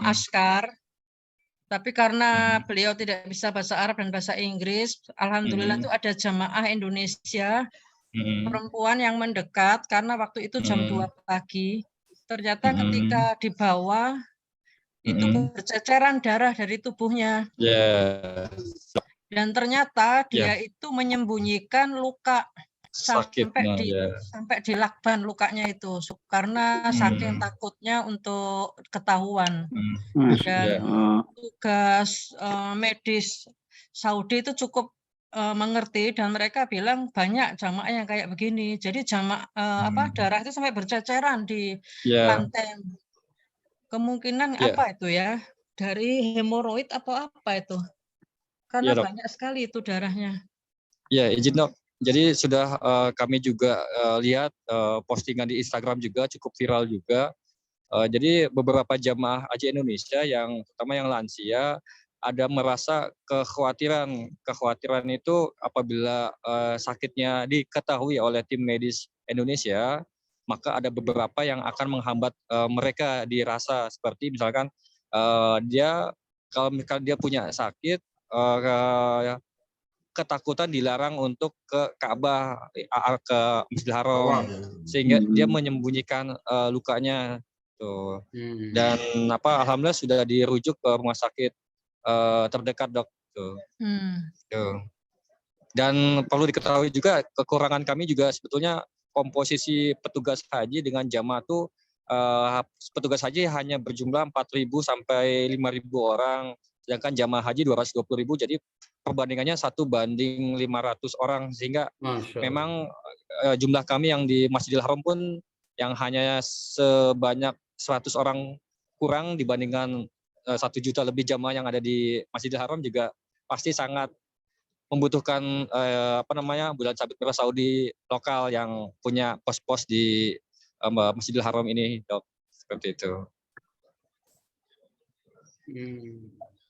askar, tapi karena beliau tidak bisa bahasa Arab dan bahasa Inggris, alhamdulillah itu ada jamaah Indonesia perempuan yang mendekat karena waktu itu jam 2 pagi. Ternyata ketika dibawa itu berceceran darah dari tubuhnya. Dan ternyata dia itu menyembunyikan luka sampai di lakban lukanya itu karena saking takutnya untuk ketahuan. Dan tugas medis Saudi itu cukup mengerti dan mereka bilang banyak jamaah yang kayak begini. Jadi darah itu sampai berceceran di lantai. Kemungkinan apa itu ya? Dari hemoroid atau apa itu? Karena banyak sekali itu darahnya. Ya, izin dok. Jadi sudah kami juga lihat postingan di Instagram juga cukup viral juga. Jadi beberapa jamaah haji Indonesia yang terutama yang lansia ada merasa kekhawatiran itu apabila sakitnya diketahui oleh tim medis Indonesia, maka ada beberapa yang akan menghambat mereka dirasa seperti misalkan kalau misalkan dia punya sakit ketakutan dilarang untuk ke Ka'bah, ke Masjidil Haram, sehingga dia menyembunyikan lukanya tuh. Dan alhamdulillah sudah dirujuk ke rumah sakit terdekat dok tuh. Tuh. Dan perlu diketahui juga kekurangan kami juga sebetulnya komposisi petugas haji dengan jamaah tuh petugas haji hanya berjumlah 4.000 sampai 5.000 orang, sedangkan jamaah haji 220.000, jadi perbandingannya 1:500 orang, sehingga memang jumlah kami yang di Masjidil Haram pun yang hanya sebanyak 100 orang kurang dibandingkan 1 juta lebih jamaah yang ada di Masjidil Haram juga pasti sangat membutuhkan bulan sabit merah Saudi lokal yang punya pos-pos di Masjidil Haram ini, dok, seperti itu.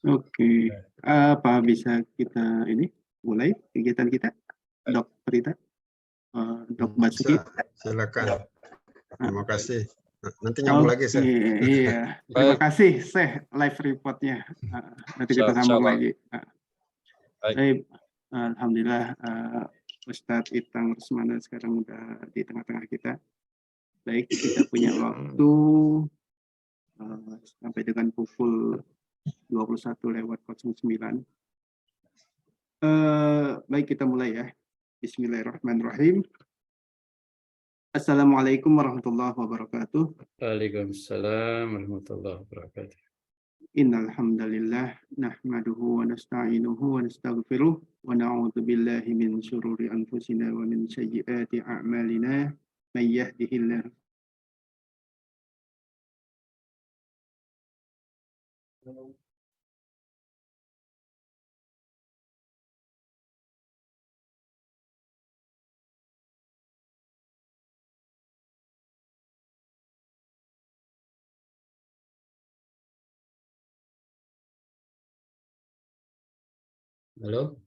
Oke, apa bisa kita mulai kegiatan kita, Dok Prita, Dok Basuki? Silakan. Terima kasih. Nanti nyambung lagi saya. Iya, terima kasih Syekh live reportnya. Nanti kita sambung lagi. Baik. Alhamdulillah Ustadz Itang Rusmana sekarang udah di tengah-tengah kita. Baik, kita punya waktu sampai dengan pukul 21:09. Baik, kita mulai ya. Bismillahirrahmanirrahim. Assalamualaikum warahmatullahi wabarakatuh. Waalaikumsalam warahmatullahi wabarakatuh. Innal hamdalillah nahmaduhu wa nasta'inuhu wa nastaghfiruh wa na'udzu billahi min syururi anfusina wa min sayyiati a'malina may yahdihillahu Halo.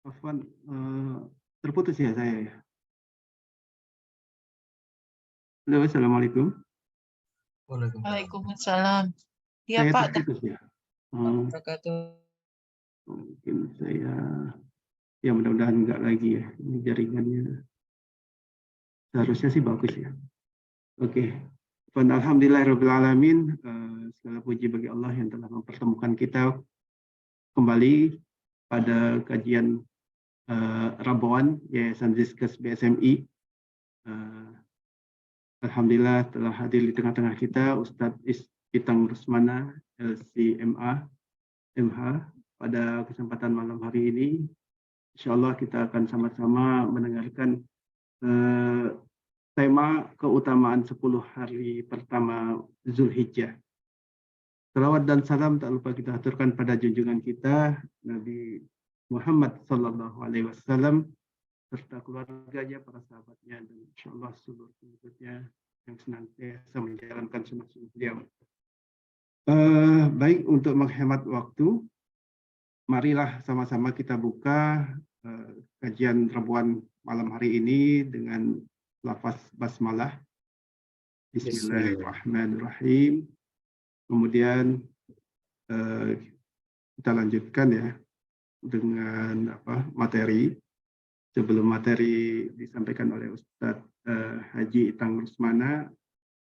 Afwan, terputus ya saya ya. Halo, assalamualaikum. Waalaikumsalam. Iya Saya Pak. terputus ya. Mungkin saya, ya mudah-mudahan enggak lagi ya, ini jaringannya. Seharusnya sih bagus ya. Oke. Alhamdulillahirrahmanirrahim. Segala puji bagi Allah yang telah mempertemukan kita kembali pada kajian Rabawan Yayasan Zizkes BSMI. Alhamdulillah telah hadir di tengah-tengah kita Ustadz Itang Rusmana LCMA MH pada kesempatan malam hari ini. Insya Allah kita akan sama-sama mendengarkan tema keutamaan 10 hari pertama Zulhijjah. Salawat dan salam tak lupa kita aturkan pada junjungan kita Nabi Muhammad Sallallahu Alaihi Wasallam serta keluarganya, para sahabatnya, dan insya Allah seluruh pengikutnya yang senantiasa menjalankan sunnah-sunnah beliau. Baik, untuk menghemat waktu, marilah sama-sama kita buka kajian Rabuan malam hari ini dengan lafaz basmalah. Bismillahirrahmanirrahim. Kemudian kita lanjutkan ya dengan materi. Sebelum materi disampaikan oleh Ustadz Haji Itang Rusmana,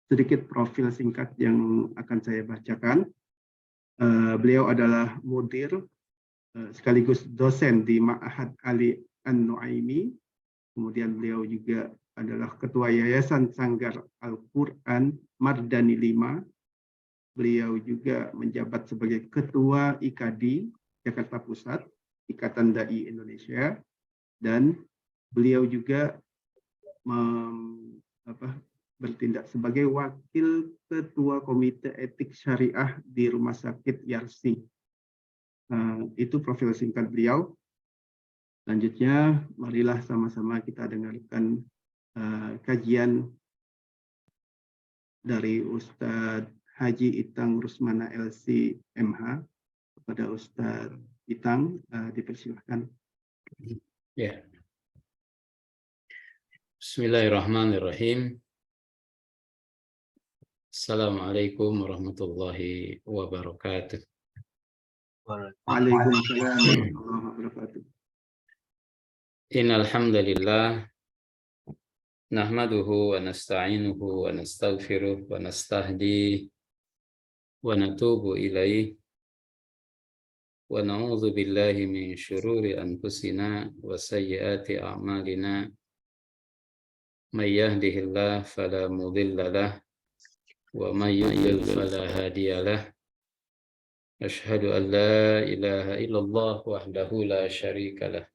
sedikit profil singkat yang akan saya bacakan. Beliau adalah mudir sekaligus dosen di Ma'had Ali An-Nu'aimi. Kemudian beliau juga adalah Ketua Yayasan Sanggar Al-Quran Mardani 5. Beliau juga menjabat sebagai Ketua IKADI Jakarta Pusat, Ikatan Dai Indonesia, dan beliau juga bertindak sebagai Wakil Ketua Komite Etik Syariah di Rumah Sakit Yarsi. Itu profil singkat beliau. Selanjutnya, marilah sama-sama kita dengarkan kajian dari Ustadz Haji Itang Rusmana LC MH. Kepada Ustadz Itang, dipersilahkan. Ya. Bismillahirrahmanirrahim. Assalamualaikum warahmatullahi wabarakatuh. Waalaikumsalam warahmatullahi wabarakatuh. Innal hamdalillah nahmaduhu wa nasta'inuhu wa nastaghfiruh wa nastahdi wa natubu ilaih wa na'udzu billahi min syururi anfusina wa sayyiati a'malina may yahdihillahu fala mudilla lahu wa may yudlil fala hadiya lahu. Asyhadu an la ilaha illallah wahdahu la syarika lah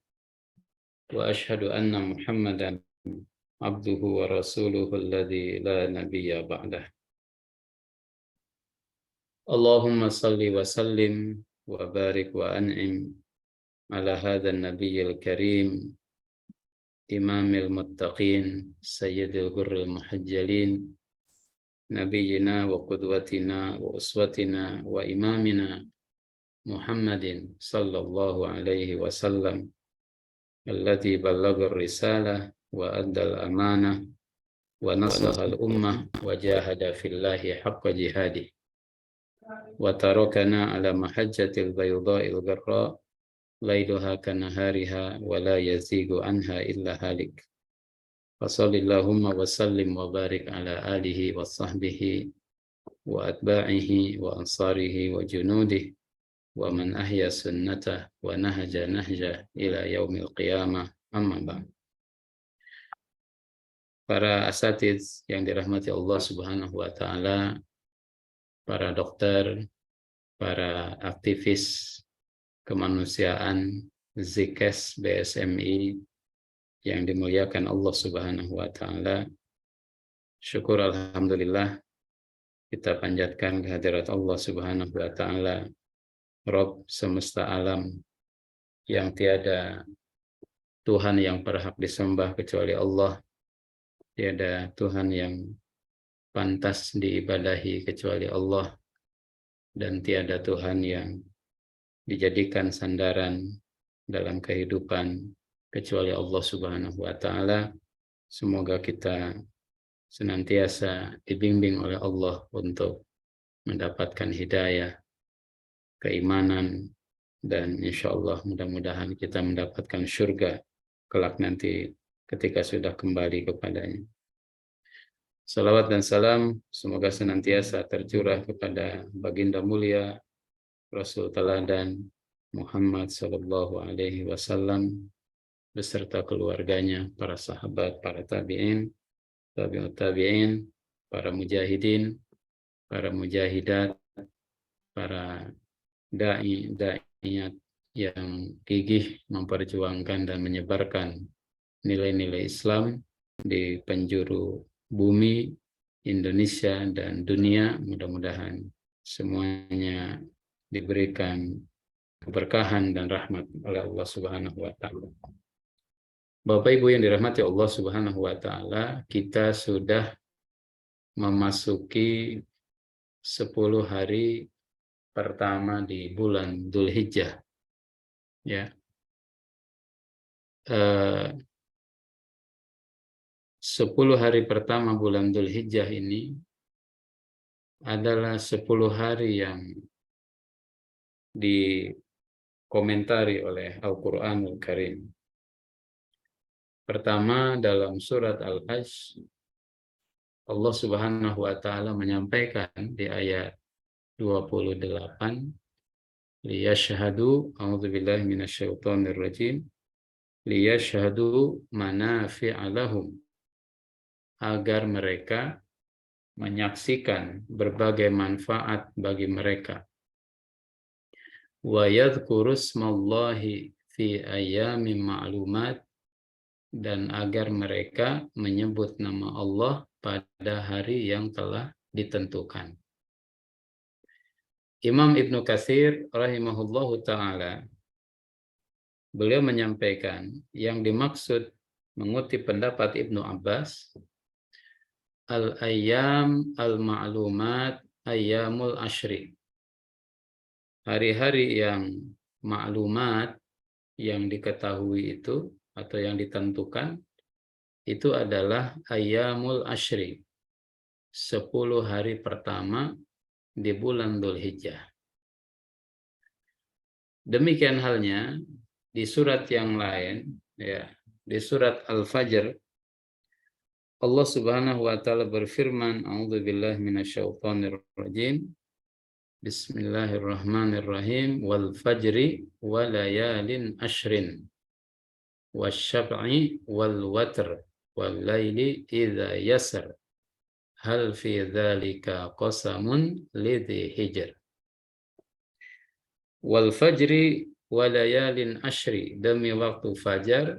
wa asyhadu anna Muhammadan abduhu wa rasuluhu alladzi la nabiyya ba'dah. Allahumma salli wa sallim wa barik wa an'im ala hadzal nabiyyil karim imamil muttaqin sayyidil ghurril muhajjalin nabiyyina wa qudwatina wa uswatina wa imamina Muhammadin sallallahu alaihi wasallam alladzi ballagha ar-risalah wa addal amanah wa nasaha al-ummah wa jahada fillahi haqqa jihadih wa tarakana ala mahajjatil baydha'il gharra lailuha kanahariha wa la yazigu anha illa halik. Fasallillahumma wa sallim wa barik ala alihi wa sahbihi wa atba'ihi wa ansarihi wa junudih wa man ahya sunnatah wa nahaja nahja ila yaumil qiyamah, amma ba'd. Para asatiz yang dirahmati Allah Subhanahu wa taala, para dokter, para aktivis kemanusiaan Zikes BSMI yang dimuliakan Allah Subhanahu wa taala. Syukur alhamdulillah kita panjatkan kehadirat Allah Subhanahu wa taala, Rabb semesta alam, yang tiada Tuhan yang berhak disembah kecuali Allah, tiada Tuhan yang pantas diibadahi kecuali Allah, dan tiada Tuhan yang dijadikan sandaran dalam kehidupan kecuali Allah Subhanahu wa taala. Semoga kita senantiasa dibimbing oleh Allah untuk mendapatkan hidayah, keimanan, dan insya Allah mudah-mudahan kita mendapatkan surga kelak nanti ketika sudah kembali kepadanya. Salawat dan salam semoga senantiasa tercurah kepada baginda mulia Rasul teladan Muhammad sallallahu alaihi wasallam beserta keluarganya, para sahabat, para tabi'in, tabi'ut tabi'in, para mujahidin, para mujahidat, para dai-da'iyat yang gigih memperjuangkan dan menyebarkan nilai-nilai Islam di penjuru bumi Indonesia dan dunia. Mudah-mudahan semuanya diberikan keberkahan dan rahmat oleh Allah Subhanahu wa taala. Bapak Ibu yang dirahmati Allah Subhanahu wa taala, kita sudah memasuki 10 hari pertama di bulan Dzulhijjah. Ya. 10 hari pertama bulan Dzulhijjah ini adalah 10 hari yang dikomentari oleh Al-Quranul Karim. Pertama, dalam surat Al-Hajj, Allah Subhanahu wa taala menyampaikan di ayat 28, liyashhadu, a'udzubillahi minasyaitonir rajim, liyashhadu manafi'a lahum, agar mereka menyaksikan berbagai manfaat bagi mereka. Wa yadhkuru smallahi fi ayyamin ma'lumat, dan agar mereka menyebut nama Allah pada hari yang telah ditentukan. Imam Ibnu Katsir rahimahullahu ta'ala, beliau menyampaikan yang dimaksud mengutip pendapat Ibnu Abbas, al-ayyam al-ma'lumat ayyamul ashri. Hari-hari yang maklumat, yang diketahui itu atau yang ditentukan itu adalah ayyamul ashri, 10 hari pertama di bulan Dzulhijjah. Demikian halnya di surat yang lain, ya, di surat Al-Fajr, Allah Subhanahu wa taala berfirman, a'udzubillahi minasyaitonir rajim, bismillahirrahmanirrahim, wal fajri wa layalin ashrin wasyaf'i wal watr wal laili idza yasr hal fi dzalika qasamun lidzi hijr. Wal fajri wa layalin ashri, demi waktu fajar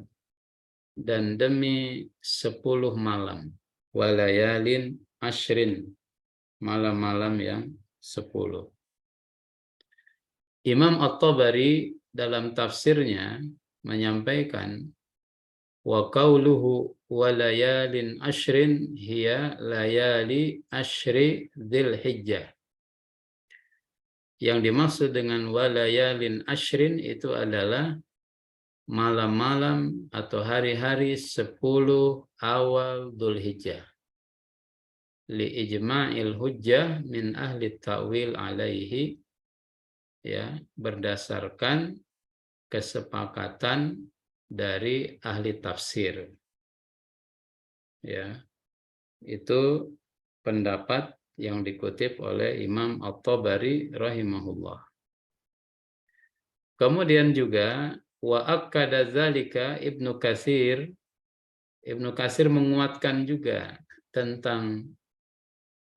dan demi 10 malam. Wa layalin ashrin, malam-malam yang 10. Imam At-Tabari dalam tafsirnya menyampaikan, wa qauluhu wa layalin ashrin hiya layali ashri Dzulhijjah. Yang dimaksud dengan wa layalin ashrin itu adalah malam-malam atau hari-hari 10 awal Dzulhijjah. Li ijma'il hujjah min ahli ta'wil alaihi, ya, berdasarkan kesepakatan dari ahli tafsir. Ya, itu pendapat yang dikutip oleh Imam At-Tabari rahimahullah. Kemudian juga wa akkada dzalika Ibnu Katsir. Ibnu Katsir menguatkan juga tentang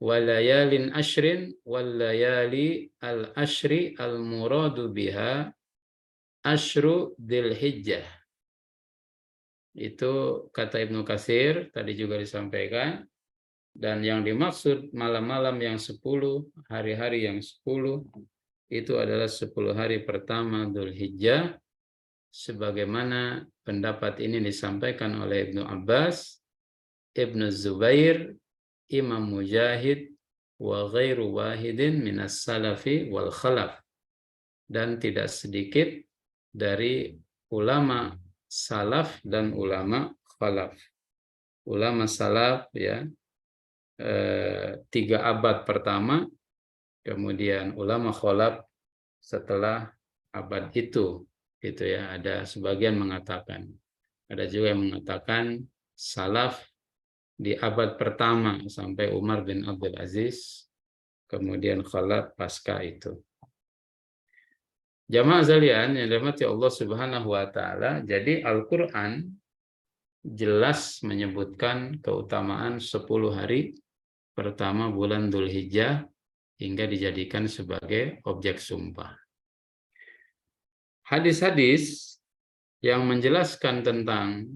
walayalin ashrin wal layali al ashri al muradu biha ashru Dzulhijjah. Itu kata Ibnu Katsir tadi juga disampaikan, dan yang dimaksud malam-malam yang 10, hari-hari yang 10 itu adalah 10 hari pertama Dzulhijjah, sebagaimana pendapat ini disampaikan oleh Ibnu Abbas, Ibnu Zubair, Imam Mujahid, wa ghairu wahidin minas salafi wal khalaf, dan tidak sedikit dari ulama salaf dan ulama khalaf. Ulama salaf, ya, 3 abad pertama, kemudian ulama khalaf setelah abad itu, gitu ya. Ada sebagian mengatakan, ada juga yang mengatakan salaf di abad pertama sampai Umar bin Abdul Aziz, kemudian khalaf pasca itu. Jamaah sekalian yang dirahmati Allah Subhanahu wa taala, jadi Al-Qur'an jelas menyebutkan keutamaan 10 hari pertama bulan Dzulhijjah hingga dijadikan sebagai objek sumpah. Hadis-hadis yang menjelaskan tentang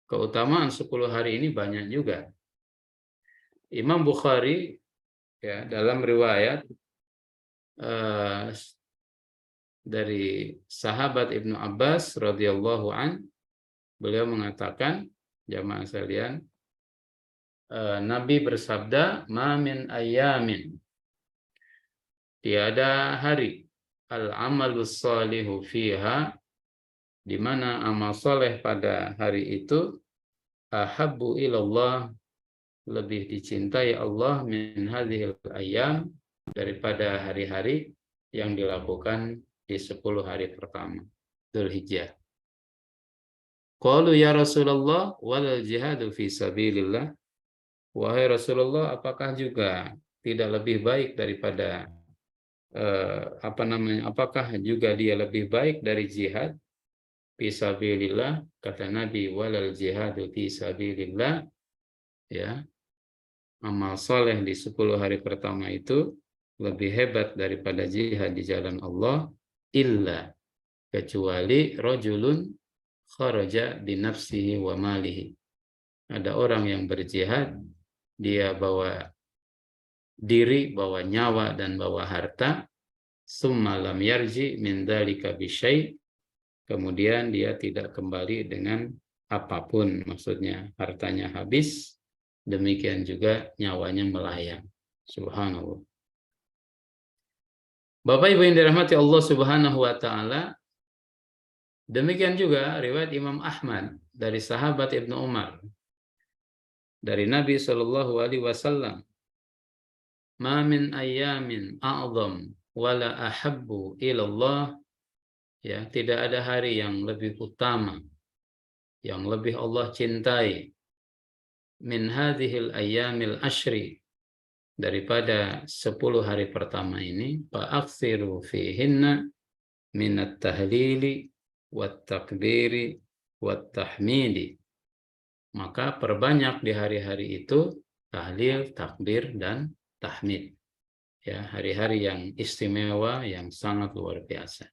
keutamaan 10 hari ini banyak juga. Imam Bukhari ya dalam riwayat dari sahabat Ibnu Abbas radhiyallahu an, beliau mengatakan, jamaah sekalian, Nabi bersabda, "Ma min ayyamin", tiada hari, al-amalus salihu fiha, di mana amal soleh pada hari itu, ahabbu ilallah, lebih dicintai Allah, min hadhil ayyam, daripada hari-hari yang dilakukan di 10 hari pertama Dzulhijjah. Qalu ya Rasulullah wal jihadu fi sabilillah. Wahai Rasulullah, apakah juga tidak lebih baik daripada apakah juga dia lebih baik dari jihad fi sabilillah? Kata Nabi, walal jihadu fi sabilillah, ya, amal soleh di 10 hari pertama itu lebih hebat daripada jihad di jalan Allah, illa, kecuali rajulun kharaja binafsihi wa malihi. Ada orang yang berjihad, dia bawa diri, bawa nyawa, dan bawa harta, summa lam yarji min dzalika bisyai', kemudian dia tidak kembali dengan apapun, maksudnya hartanya habis, demikian juga nyawanya melayang. Subhanallah. Bapak Ibu yang dirahmati Allah Subhanahu wa taala, demikian juga riwayat Imam Ahmad dari sahabat Ibnu Umar dari Nabi Shallallahu alaihi wasallam, "Ma min ayyamin a'zam wala ahabbu ilallah", ya, tidak ada hari yang lebih utama, yang lebih Allah cintai, min hadhil ayyamil ashri, daripada 10 hari pertama ini, fa'aksiru fihinna minat tahlili wat takbiri wat tahmidi, maka perbanyak di hari-hari itu tahlil, takbir, dan tahmid. Ya, hari-hari yang istimewa, yang sangat luar biasa.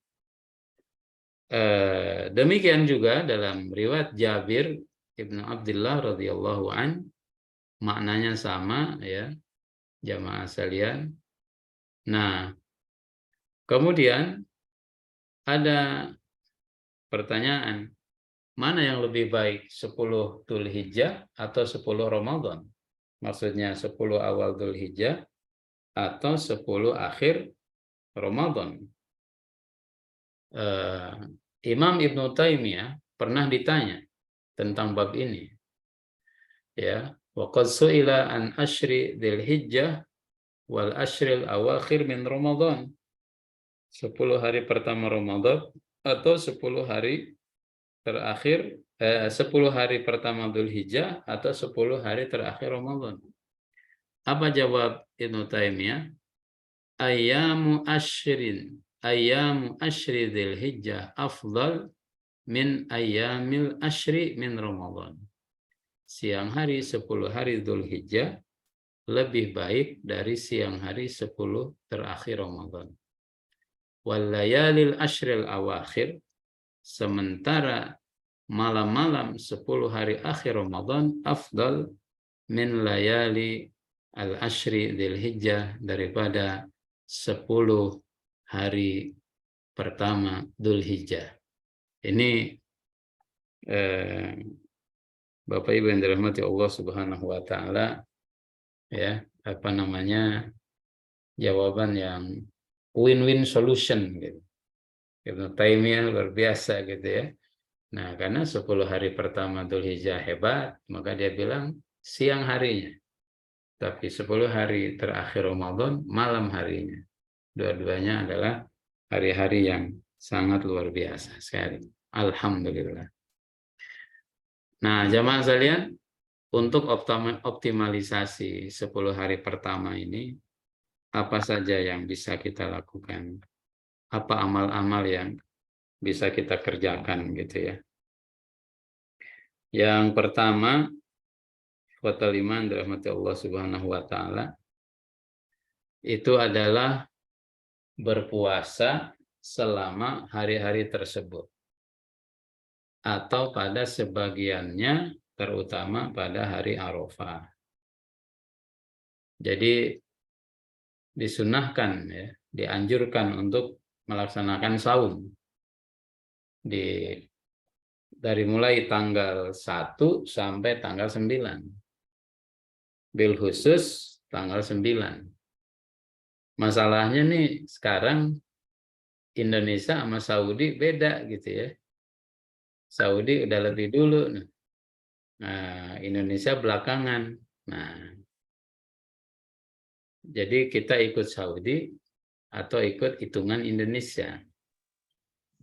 Demikian juga dalam riwayat Jabir Ibnu Abdullah radhiyallahu an, maknanya sama, ya, jamaah sekalian. Nah, kemudian ada pertanyaan, mana yang lebih baik, 10 Dzulhijjah atau 10 Ramadan? Maksudnya 10 awal Dzulhijjah atau 10 akhir Ramadan. Imam Ibnu Taimiyah pernah ditanya tentang bab ini. Ya, wa qad su'ila an ashri Dzulhijjah wal ashril awakhir min Ramadan. 10 hari pertama Ramadan atau 10 hari terakhir, 10 hari pertama Dzulhijjah atau 10 hari terakhir Ramadan. Apa jawab Ibnu Taimiyah? Ayyamu ashri Dzulhijjah afdal min ayyamil ashri min Ramadan. Siang hari 10 hari Dzulhijjah lebih baik dari siang hari 10 terakhir Ramadan. Wal layalil ashril awakhir, sementara malam-malam 10 hari akhir Ramadan afdal min layali al-ashri Dzulhijjah, daripada 10 hari pertama Dzulhijjah. Ini Bapak Ibu yang dirahmati Allah Subhanahu wa taala, ya, jawaban yang win-win solution gitu. Ibnu Taimiyah luar biasa gitu ya. Nah, karena 10 hari pertama Dzulhijjah hebat, maka dia bilang siang harinya. Tapi 10 hari terakhir Ramadan malam harinya. Dua-duanya adalah hari-hari yang sangat luar biasa sekali. Alhamdulillah. Nah, jamaah sekalian, untuk optimalisasi 10 hari pertama ini, apa saja yang bisa kita lakukan? Apa amal-amal yang bisa kita kerjakan gitu ya. Yang pertama, ikhwatal iman dirahmati Allah Subhanahu wa taala, itu adalah berpuasa selama hari-hari tersebut atau pada sebagiannya, terutama pada hari Arafah. Jadi disunahkan ya, dianjurkan untuk melaksanakan saum dari mulai tanggal 1 sampai tanggal 9. Bil khusus tanggal 9. Masalahnya nih sekarang Indonesia sama Saudi beda gitu ya. Saudi udah lebih dulu. Nah, Indonesia belakangan. Nah, jadi kita ikut Saudi atau ikut hitungan Indonesia.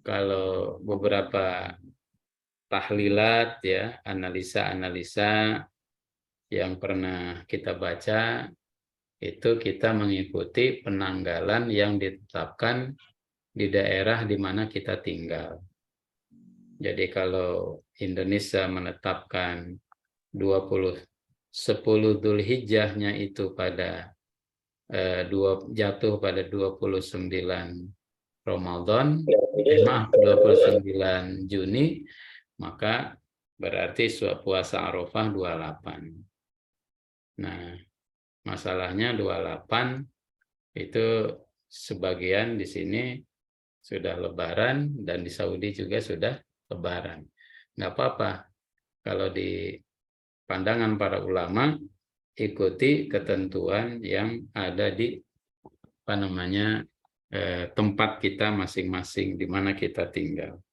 Kalau beberapa tahlilat ya, analisa-analisa yang pernah kita baca, itu kita mengikuti penanggalan yang ditetapkan di daerah di mana kita tinggal. Jadi kalau Indonesia menetapkan 10 Dzulhijjahnya itu pada jatuh pada 29 Ramadan, 29 Juni, maka berarti puasa Arafah 28. Nah, masalahnya 28 itu sebagian di sini sudah Lebaran dan di Saudi juga sudah Lebaran. Nggak apa-apa kalau di pandangan para ulama ikuti ketentuan yang ada di tempat kita masing-masing di mana kita tinggal.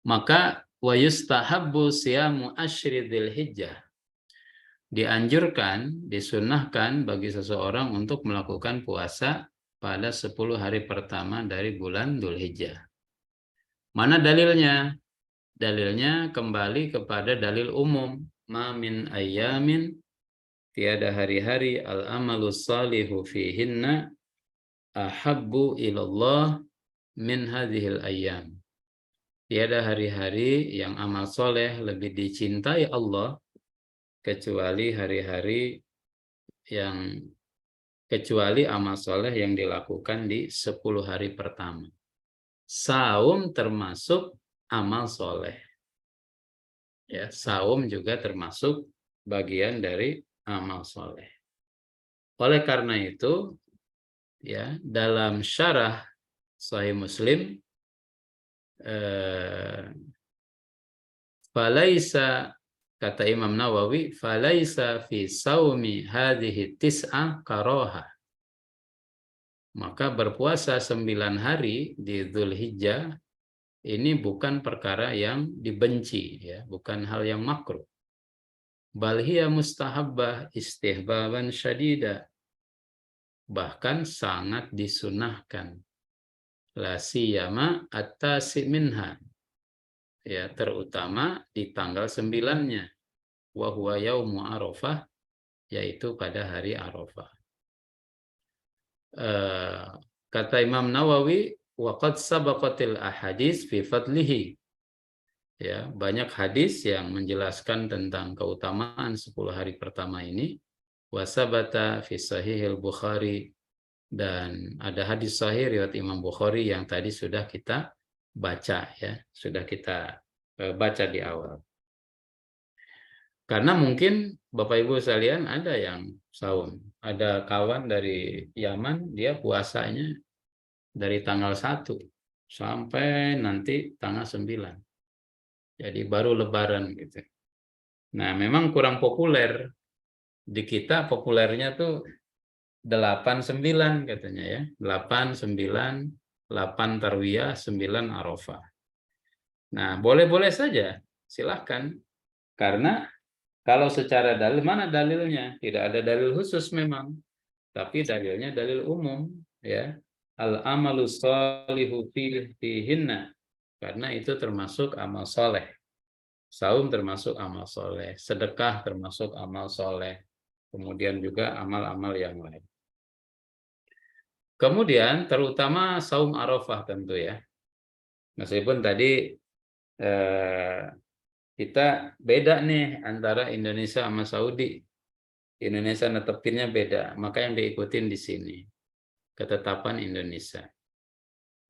Maka wa yustahabbu siyamu asyri dzulhijjah. Dianjurkan, disunnahkan bagi seseorang untuk melakukan puasa pada 10 hari pertama dari bulan Dzulhijjah. Mana dalilnya? Dalilnya kembali kepada dalil umum. Ma min ayyamin, tiada hari-hari al-amalu salihu fihinna ahabbu ilallah min hadhil ayyam. Tiada hari-hari yang amal soleh lebih dicintai Allah kecuali amal soleh yang dilakukan di 10 hari pertama. Saum termasuk amal soleh. Ya, saum juga termasuk bagian dari amal soleh. Oleh karena itu, ya, dalam syarah Sahih Muslim, falaisa, kata Imam Nawawi, falaisa fi saumi hadhihi tis'ah karaha. Maka berpuasa 9 hari di Dzulhijjah ini bukan perkara yang dibenci, ya, bukan hal yang makruh. Bal hiya mustahabbah istihbaban syadida. Bahkan sangat disunahkan. La siyama at-tasi minha. Ya, terutama di tanggal 9-nya. Wa huwa yaumu Arafah, yaitu pada hari Arafah. Kata Imam Nawawi, waqad sabaqatil ahadits fi fadlihi. Ya, banyak hadis yang menjelaskan tentang keutamaan 10 hari pertama ini. Wasabata fi sahihil Bukhari, dan ada hadis sahih riwayat Imam Bukhari yang tadi sudah kita baca, ya, sudah kita baca di awal. Karena mungkin Bapak Ibu sekalian ada yang saum, ada kawan dari Yaman, dia puasanya dari tanggal 1 sampai nanti tanggal 9. Jadi baru Lebaran gitu. Nah, memang kurang populer. Di kita populernya tuh 8-9 katanya ya. 8-9, 8 Tarwiyah, 9 Arafah. Nah, boleh-boleh saja. Silahkan. Karena kalau secara dalil, mana dalilnya? Tidak ada dalil khusus memang. Tapi dalilnya dalil umum. Ya. al-amalu sholihu fihinna, karena itu termasuk amal soleh. Saum termasuk amal soleh, sedekah termasuk amal soleh, kemudian juga amal-amal yang lain. Kemudian terutama saum Arafah tentu ya. Meskipun tadi kita beda nih antara Indonesia sama Saudi. Indonesia netepinnya beda, maka yang diikutin di sini ketetapan Indonesia.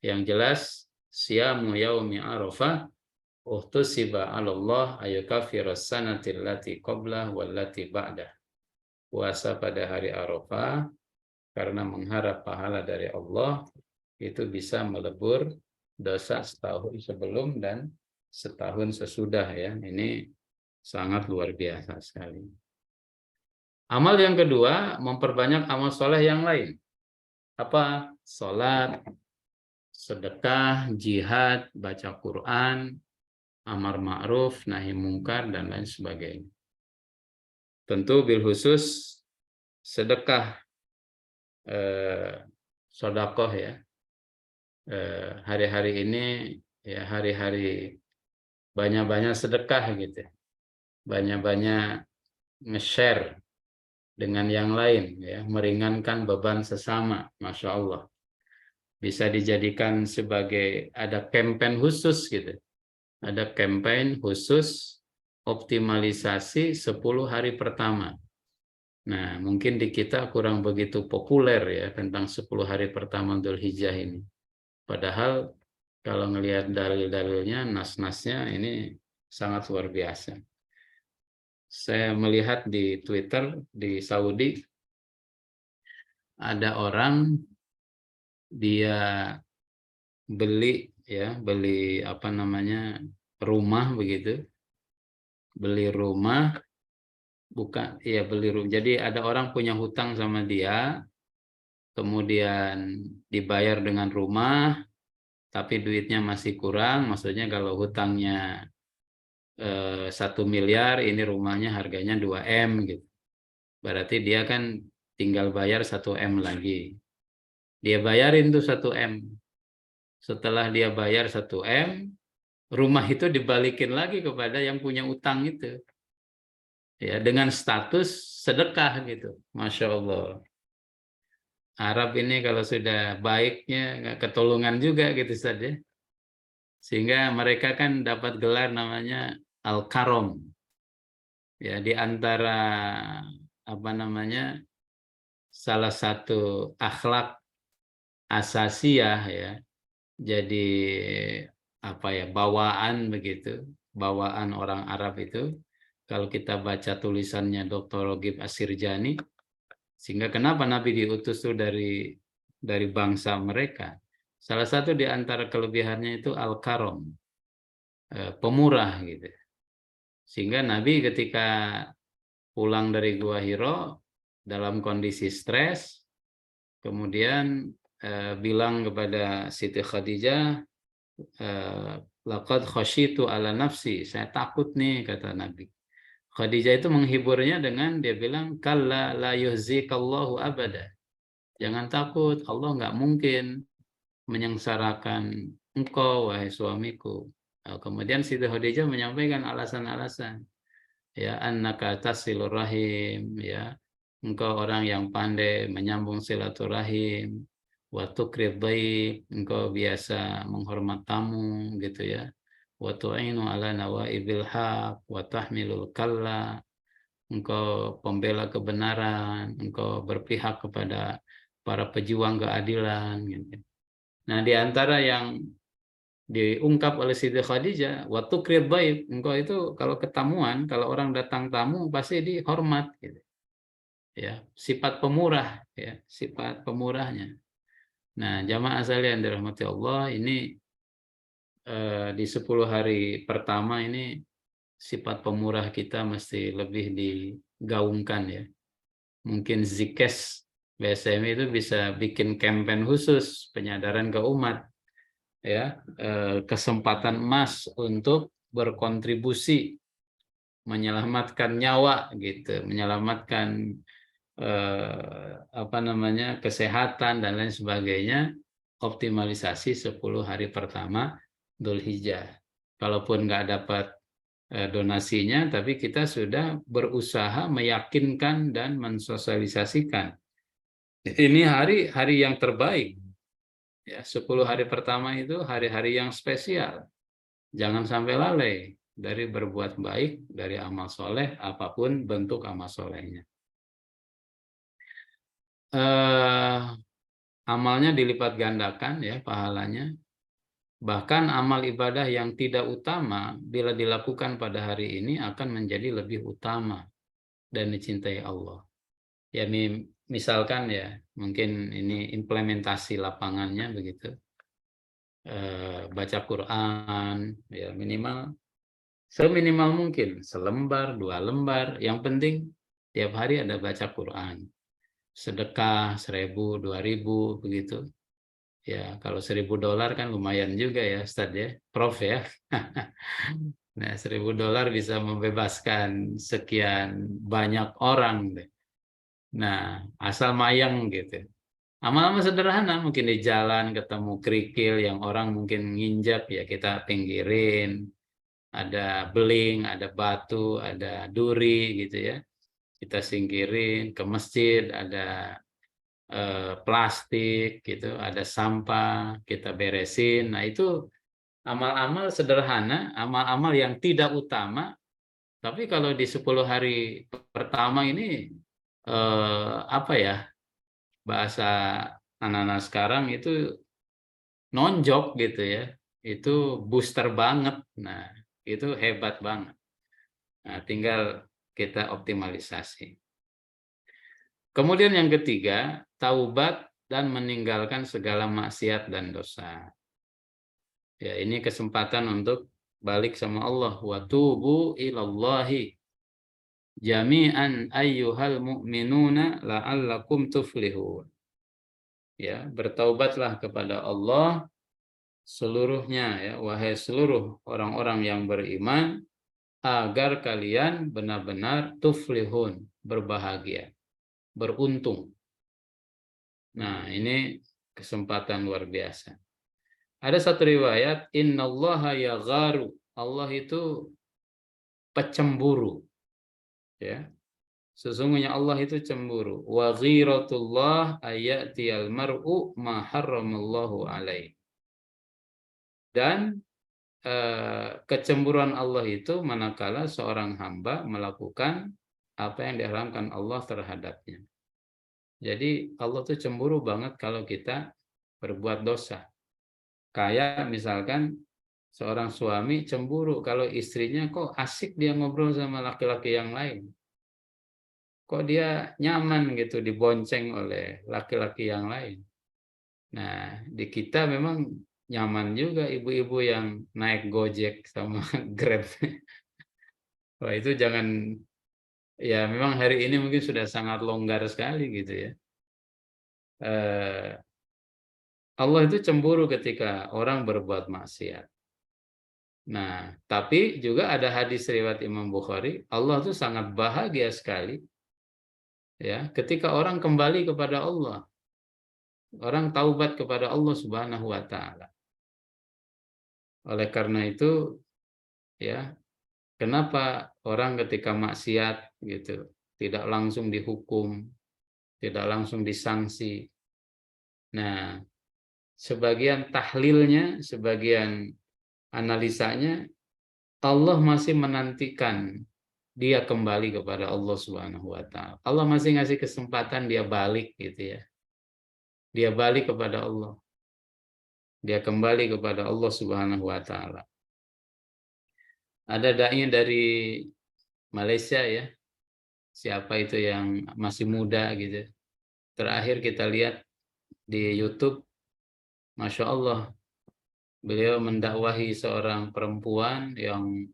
Yang jelas siyamu yaumi Arafah uhtusiba 'ala Allah ayukafiras sanatil lati qablah wallati ba'dah. Puasa pada hari Arafah karena mengharap pahala dari Allah itu bisa melebur dosa setahun sebelum dan setahun sesudah ya. Ini sangat luar biasa sekali. Amal yang kedua, memperbanyak amal soleh yang lain. Apa? Salat, sedekah, jihad, baca Quran, amar ma'ruf, nahi mungkar, dan lain sebagainya. Tentu bil khusus sedekah, sodakoh ya. Hari-hari ini ya hari-hari banyak-banyak sedekah gitu. Banyak-banyak nge-share dengan yang lain ya, meringankan beban sesama, Masya Allah. Bisa dijadikan sebagai ada campaign khusus gitu. Ada campaign khusus optimalisasi 10 hari pertama. Nah, mungkin di kita kurang begitu populer ya tentang 10 hari pertama Dzulhijjah ini. Padahal kalau ngelihat dalil-dalilnya, nas-nasnya ini sangat luar biasa. Saya melihat di Twitter di Saudi ada orang dia beli apa namanya rumah begitu, beli rumah beli rumah. Jadi ada orang punya hutang sama dia, kemudian dibayar dengan rumah, tapi duitnya masih kurang. Maksudnya kalau hutangnya 1 miliar, ini rumahnya harganya 2 M gitu. Berarti dia kan tinggal bayar 1 M lagi. Dia bayarin tuh 1 M. Setelah dia bayar 1 M, rumah itu dibalikin lagi kepada yang punya utang itu. Ya, dengan status sedekah gitu. Masya Allah. Arab ini kalau sudah baiknya ketolongan juga gitu saja. Sehingga mereka kan dapat gelar namanya Al-Karom. Ya, di antara apa namanya salah satu akhlak asasiyah ya. Jadi apa ya, bawaan begitu, bawaan orang Arab itu. Kalau kita baca tulisannya Dr. Rogib Asirjani, sehingga kenapa Nabi diutus itu dari bangsa mereka. Salah satu di antara kelebihannya itu Al-Karom, pemurah gitu. Sehingga Nabi ketika pulang dari Gua Hiro dalam kondisi stres, kemudian bilang kepada Siti Khadijah, laqad khasyitu ala nafsi, saya takut nih, kata Nabi. Khadijah itu menghiburnya dengan dia bilang, kalla la yuhzikallahu abada. Jangan takut, Allah nggak mungkin menyengsarakan engkau, wahai suamiku. Nah, kemudian Siti Khadijah menyampaikan alasan-alasan. Ya, annaka tasilur rahim, ya. Engkau orang yang pandai menyambung silaturahim. Wa tuqrid dhaif, engkau biasa menghormat tamu gitu ya. Wa tu'inu ala nawaibil haq wa tahmilul kalla. Engkau pembela kebenaran, engkau berpihak kepada para pejuang keadilan gitu. Nah, di antara yang diungkap oleh Siti Khadijah, wa tuqrid dhaif, engkau itu kalau ketamuan, kalau orang datang tamu pasti dihormat gitu. Ya, sifat pemurah ya, sifat pemurahnya. Nah, jamaah sekalian dirahmati Allah, ini di 10 hari pertama ini sifat pemurah kita mesti lebih digaungkan ya. Mungkin Zikes BSMI itu bisa bikin campaign khusus penyadaran ke umat ya, kesempatan emas untuk berkontribusi menyelamatkan nyawa gitu, menyelamatkan apa namanya kesehatan dan lain sebagainya optimalisasi 10 hari pertama Dzulhijjah. Kalaupun nggak dapat donasinya, tapi kita sudah berusaha meyakinkan dan mensosialisasikan. Ini hari-hari yang terbaik. Ya, 10 hari pertama itu hari-hari yang spesial. Jangan sampai lalai dari berbuat baik, dari amal soleh, apapun bentuk amal solehnya. Amalnya dilipat gandakan ya pahalanya. Bahkan amal ibadah yang tidak utama bila dilakukan pada hari ini akan menjadi lebih utama dan dicintai Allah. Ya misalkan ya, mungkin ini implementasi lapangannya begitu. Baca Quran ya minimal seminimal mungkin selembar, 2 lembar. Yang penting tiap hari ada baca Quran. Sedekah 1.000, 2.000 begitu. Ya, kalau $1.000 kan lumayan juga ya, Ustaz ya, Prof ya. Nah, $1.000 bisa membebaskan sekian banyak orang deh. Nah, asal mayang gitu. Amal-amal sederhana, mungkin di jalan ketemu kerikil yang orang mungkin nginjak, ya kita pinggirin. Ada beling, ada batu, ada duri gitu ya. Kita singkirin. Ke masjid ada plastik gitu, ada sampah, kita beresin. Nah, itu amal-amal sederhana, amal-amal yang tidak utama, tapi kalau di 10 hari pertama ini apa ya, bahasa anak-anak sekarang itu nonjok gitu ya, itu booster banget. Nah, itu hebat banget. Nah, tinggal kita optimalisasi. Kemudian yang ketiga, taubat dan meninggalkan segala maksiat dan dosa. Ya, ini kesempatan untuk balik sama Allah. Wa tubu ilallahi jami'an ayyuhal mu'minuna la'allakum tuflihun. Ya, bertaubatlah kepada Allah seluruhnya ya, wahai seluruh orang-orang yang beriman, agar kalian benar-benar tuflihun, berbahagia, beruntung. Nah, ini kesempatan luar biasa. Ada satu riwayat, innallaha yagharu, Allah itu pecemburu. Ya. Sesungguhnya Allah itu cemburu. Wa ghiratullah ayatiyal mar'u ma harramallahu alaih. Dan kecemburuan Allah itu manakala seorang hamba melakukan apa yang diharamkan Allah terhadapnya. Jadi Allah tuh cemburu banget kalau kita berbuat dosa. Kayak misalkan seorang suami cemburu kalau istrinya kok asik dia ngobrol sama laki-laki yang lain. Kok dia nyaman gitu dibonceng oleh laki-laki yang lain. Nah, di kita memang nyaman juga ibu-ibu yang naik Gojek sama Grab. Wah, itu jangan, ya memang hari ini mungkin sudah sangat longgar sekali gitu ya. Allah itu cemburu ketika orang berbuat maksiat. Nah, tapi juga ada hadis riwayat Imam Bukhari, Allah itu sangat bahagia sekali ya ketika orang kembali kepada Allah. Orang taubat kepada Allah Subhanahu wa taala. Oleh karena itu ya, kenapa orang ketika maksiat gitu tidak langsung dihukum, tidak langsung disanksi. Nah, sebagian tahlilnya, sebagian analisanya, Allah masih menantikan dia kembali kepada Allah Subhanahu wa taala. Allah masih ngasih kesempatan dia balik gitu ya. Dia balik kepada Allah. Dia kembali kepada Allah Subhanahu wa taala. Ada dai dari Malaysia ya. Siapa itu yang masih muda gitu. Terakhir kita lihat di YouTube, Masya Allah, beliau mendakwahi seorang perempuan yang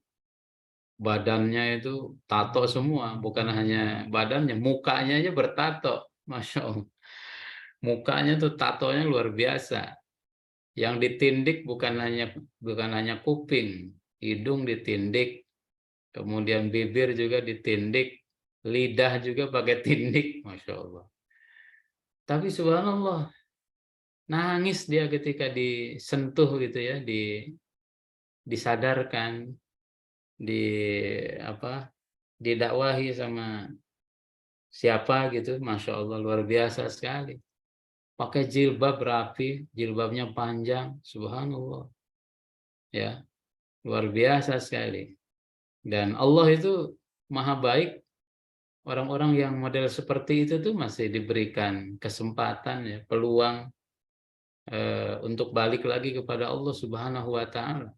badannya itu tato semua, bukan hanya badannya, mukanya aja bertato, Masya Allah. Mukanya tuh tatonya luar biasa. Yang ditindik bukan hanya kuping, hidung ditindik, kemudian bibir juga ditindik, lidah juga pakai tindik, Masya Allah. Tapi subhanallah, Nangis dia ketika disentuh gitu ya, disadarkan, didakwahi sama siapa gitu, Masya Allah luar biasa sekali. Pakai jilbab rapi, jilbabnya panjang, subhanallah. Ya, luar biasa sekali. Dan Allah itu maha baik. Orang-orang yang model seperti itu tuh masih diberikan kesempatan ya, peluang untuk balik lagi kepada Allah Subhanahu wa taala.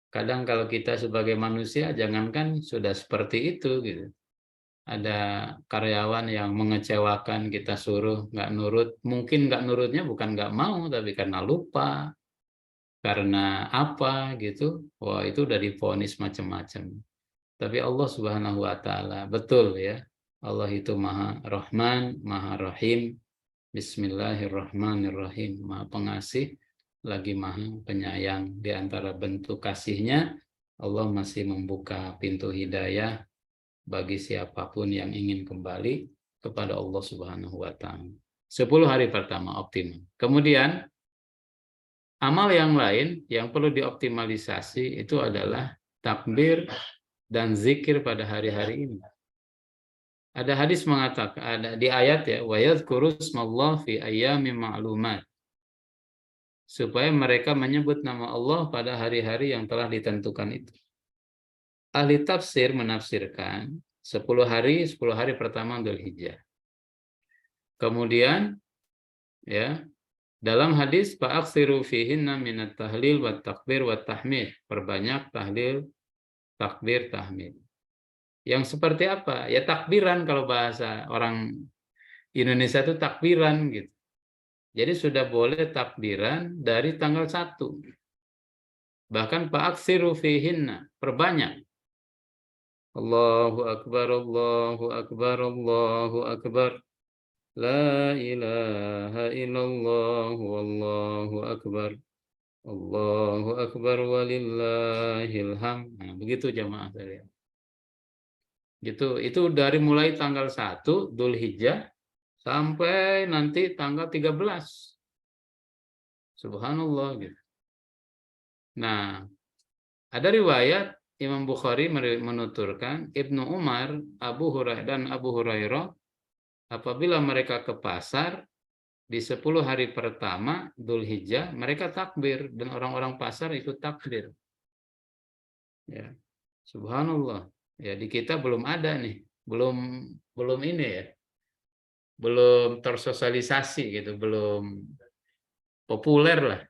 Kadang kalau kita sebagai manusia jangankan sudah seperti itu gitu. Ada karyawan yang mengecewakan, kita suruh nggak nurut. Mungkin nggak nurutnya bukan nggak mau, tapi karena lupa, karena apa gitu. Wah, itu udah divonis macam-macam. Tapi Allah Subhanahu wa taala betul ya. Allah itu Maha Rahman, Maha Rahim. Bismillahirrahmanirrahim. Maha Pengasih lagi Maha Penyayang. Di antara bentuk kasihnya, Allah masih membuka pintu hidayah bagi siapapun yang ingin kembali kepada Allah Subhanahu wa taala. 10 hari pertama optimal. Kemudian amal yang lain yang perlu dioptimalisasi itu adalah takbir dan zikir pada hari-hari ini. Ada hadis mengatakan, ada di ayat ya, wa yadhkuru smallah fi ayyamin ma'lumat. Supaya mereka menyebut nama Allah pada hari-hari yang telah ditentukan itu. Ahli tafsir menafsirkan 10 hari pertama Dzulhijjah. Kemudian ya, dalam hadis fa'aksiru fihinna minat tahlil wa takbir wa tahmid. Perbanyak tahlil, takbir, tahmid. Yang seperti apa? Ya takbiran, kalau bahasa orang Indonesia itu takbiran gitu. Jadi sudah boleh takbiran dari tanggal 1. Bahkan fa'aksiru fihinna, perbanyak. Allahu akbar, Allahu akbar, Allahu akbar. La ilaha illallah, wallahu akbar. Allahu akbar walillahil hamd. Nah, begitu jamaah sekalian. Gitu, itu dari mulai tanggal 1 Dzulhijjah sampai nanti tanggal 13. Subhanallah gitu. Nah, ada riwayat Imam Bukhari menuturkan Ibnu Umar, Abu Hurairah apabila mereka ke pasar di 10 hari pertama Dzulhijjah, mereka takbir dan orang-orang pasar ikut takbir. Ya. Subhanallah. Ya, di kita belum ada nih, belum ini ya, belum tersosialisasi gitu, belum populer lah.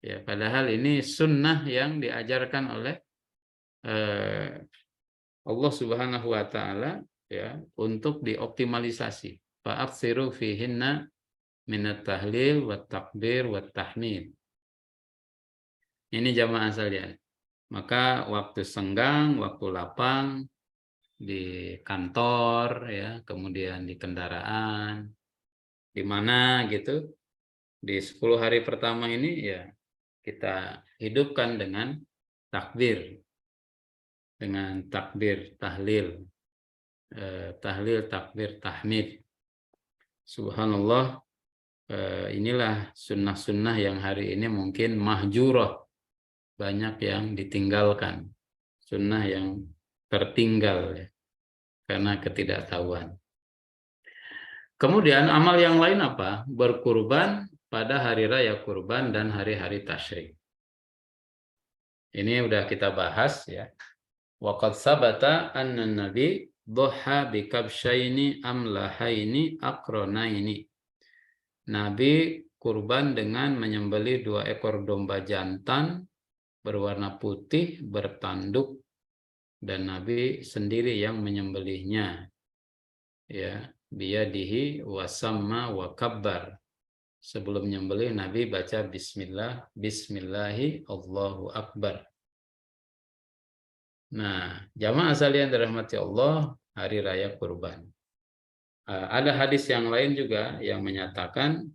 Ya, padahal ini sunnah yang diajarkan oleh Allah Subhanahu wa taala ya, untuk dioptimalisasi. Fa'aksiru fihinna minat tahlil wa takbir wa tahmid. Ini jamaah sekalian. Maka waktu senggang, waktu lapang di kantor ya, kemudian di kendaraan, di mana gitu, di 10 hari pertama ini ya kita hidupkan dengan takbir, tahlil, takbir, tahmid. Subhanallah, inilah sunnah-sunnah yang hari ini mungkin mahjurah, banyak yang ditinggalkan, sunnah yang tertinggal ya, karena ketidaktahuan. Kemudian amal yang lain apa? Berkurban pada hari raya kurban dan hari-hari tasyrik. Ini udah kita bahas ya. Wa qad sabata anna nabi dhuha bi kabsyaini amlahaini aqranaini. Nabi kurban dengan menyembelih 2 ekor domba jantan berwarna putih bertanduk, dan Nabi sendiri yang menyembelihnya. Ya, biyadihi wasamma wa kabbar. Sebelum menyembelih Nabi baca bismillah, bismillahi, Allahu akbar. Nah, jamaah sekalian dirahmati Allah, hari raya kurban. Ada hadis yang lain juga yang menyatakan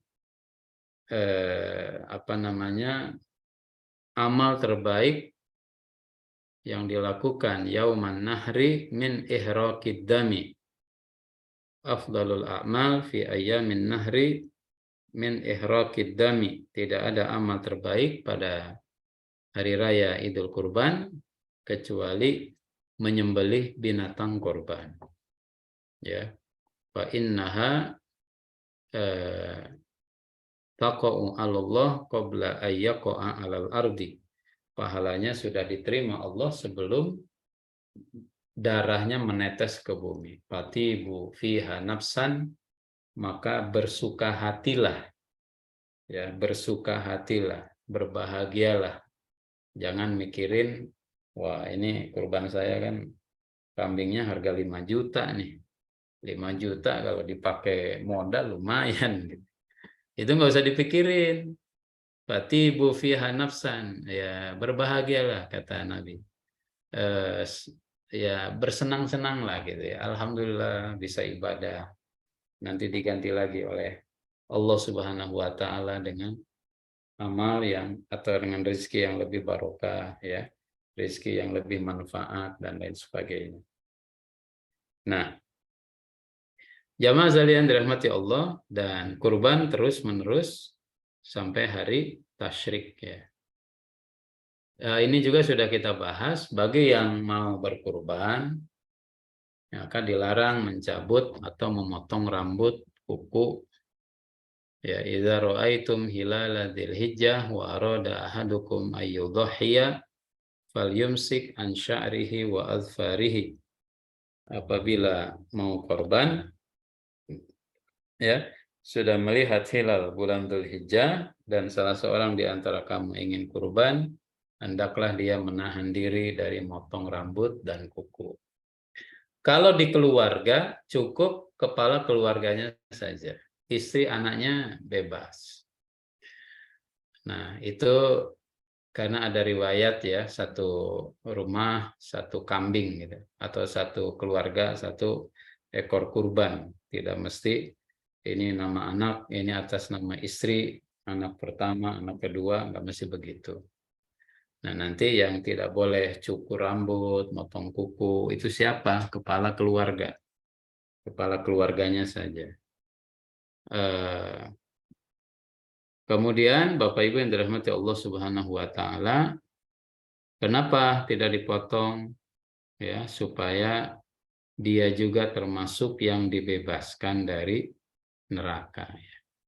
amal terbaik yang dilakukan yauman nahri min ihraqid dami. Afdalul a'mal fi ayyamin nahri min ihraqid dami, tidak ada amal terbaik pada hari raya Idul Kurban kecuali menyembelih binatang kurban. Ya. Fa innaha taqa'u 'alallah qabla ayyaqa'a 'alal ardi. Pahalanya sudah diterima Allah sebelum darahnya menetes ke bumi. Fatibu fiha nafsan, maka bersuka hatilah. Ya, bersuka hatilah, berbahagialah. Jangan mikirin, wah ini kurban saya kan kambingnya harga 5 juta nih. 5 juta kalau dipakai modal lumayan gitu. Itu nggak usah dipikirin. Fatibu fiha nafsan, ya berbahagialah kata Nabi. Ya bersenang-senanglah gitu ya. Alhamdulillah bisa ibadah. Nanti diganti lagi oleh Allah Subhanahu wa taala dengan amal yang atau dengan rezeki yang lebih barokah ya. Rezeki yang lebih manfaat dan lain sebagainya. Nah, jamaah sekalian dirahmati Allah, dan kurban terus-menerus sampai hari tasyrik ya. Ini juga sudah kita bahas, bagi yang mau berkurban maka dilarang mencabut atau memotong rambut, kuku. Ya, idza ra'aitum hilala dzilhijjah wa arada ahadukum ayyudhhiya falyumsik an sya'rihi wa adfarihi. Apabila mau korban, ya, sudah melihat hilal bulan Dzulhijjah dan salah seorang di antara kamu ingin kurban, hendaklah dia menahan diri dari motong rambut dan kuku. Kalau di keluarga, cukup kepala keluarganya saja. Istri, anaknya bebas. Nah, itu karena ada riwayat ya, satu rumah, satu kambing gitu. Atau satu keluarga, satu ekor kurban. Tidak mesti ini nama anak, ini atas nama istri, anak pertama, anak kedua, nggak mesti begitu. Nah, nanti yang tidak boleh cukur rambut, motong kuku, itu siapa? Kepala keluarga. Kepala keluarganya saja. Kemudian, Bapak Ibu yang dirahmati Allah Subhanahu wa taala, kenapa tidak dipotong? Ya, supaya dia juga termasuk yang dibebaskan dari neraka.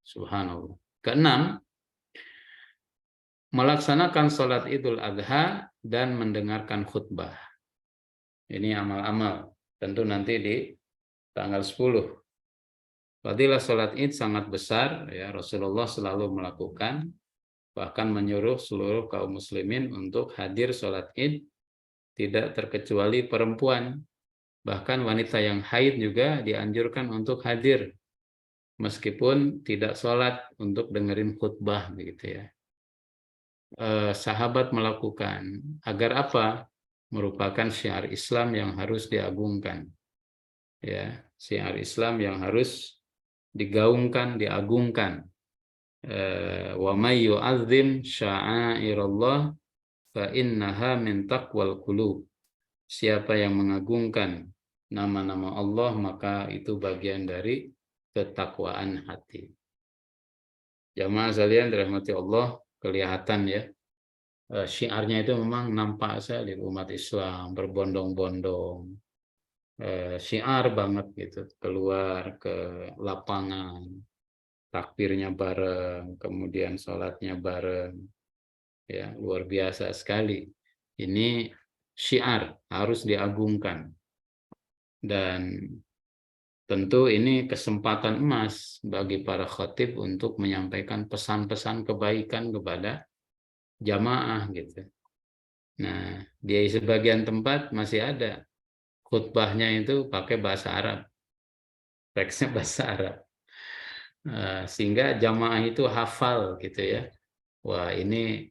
Subhanallah. Keenam, melaksanakan sholat Idul Adha dan mendengarkan khutbah. Ini amal-amal. Tentu nanti di tanggal 10. Fadilah sholat Id sangat besar. Ya, Rasulullah selalu melakukan. Bahkan menyuruh seluruh kaum muslimin untuk hadir sholat Id. Tidak terkecuali perempuan. Bahkan wanita yang haid juga dianjurkan untuk hadir. Meskipun tidak sholat, untuk dengerin khutbah begitu ya. Sahabat melakukan agar apa? Merupakan syiar Islam yang harus diagungkan. Ya, syiar Islam yang harus digaungkan, diagungkan. Wa may yu'azzim sya'airallah fa innaha min taqwal qulub. Siapa yang mengagungkan nama-nama Allah, maka itu bagian dari ketakwaan hati. Jamaah sekalian dirahmati Allah, kelihatan ya, syiarnya itu memang nampak sekali umat Islam berbondong-bondong, syiar banget gitu, keluar ke lapangan, takbirnya bareng, kemudian sholatnya bareng, ya luar biasa sekali. Ini syiar harus diagungkan, dan tentu ini kesempatan emas bagi para khatib untuk menyampaikan pesan-pesan kebaikan kepada jamaah gitu. Nah, di sebagian tempat masih ada khutbahnya itu pakai bahasa Arab, teksnya bahasa Arab, sehingga jamaah itu hafal gitu ya. Wah, ini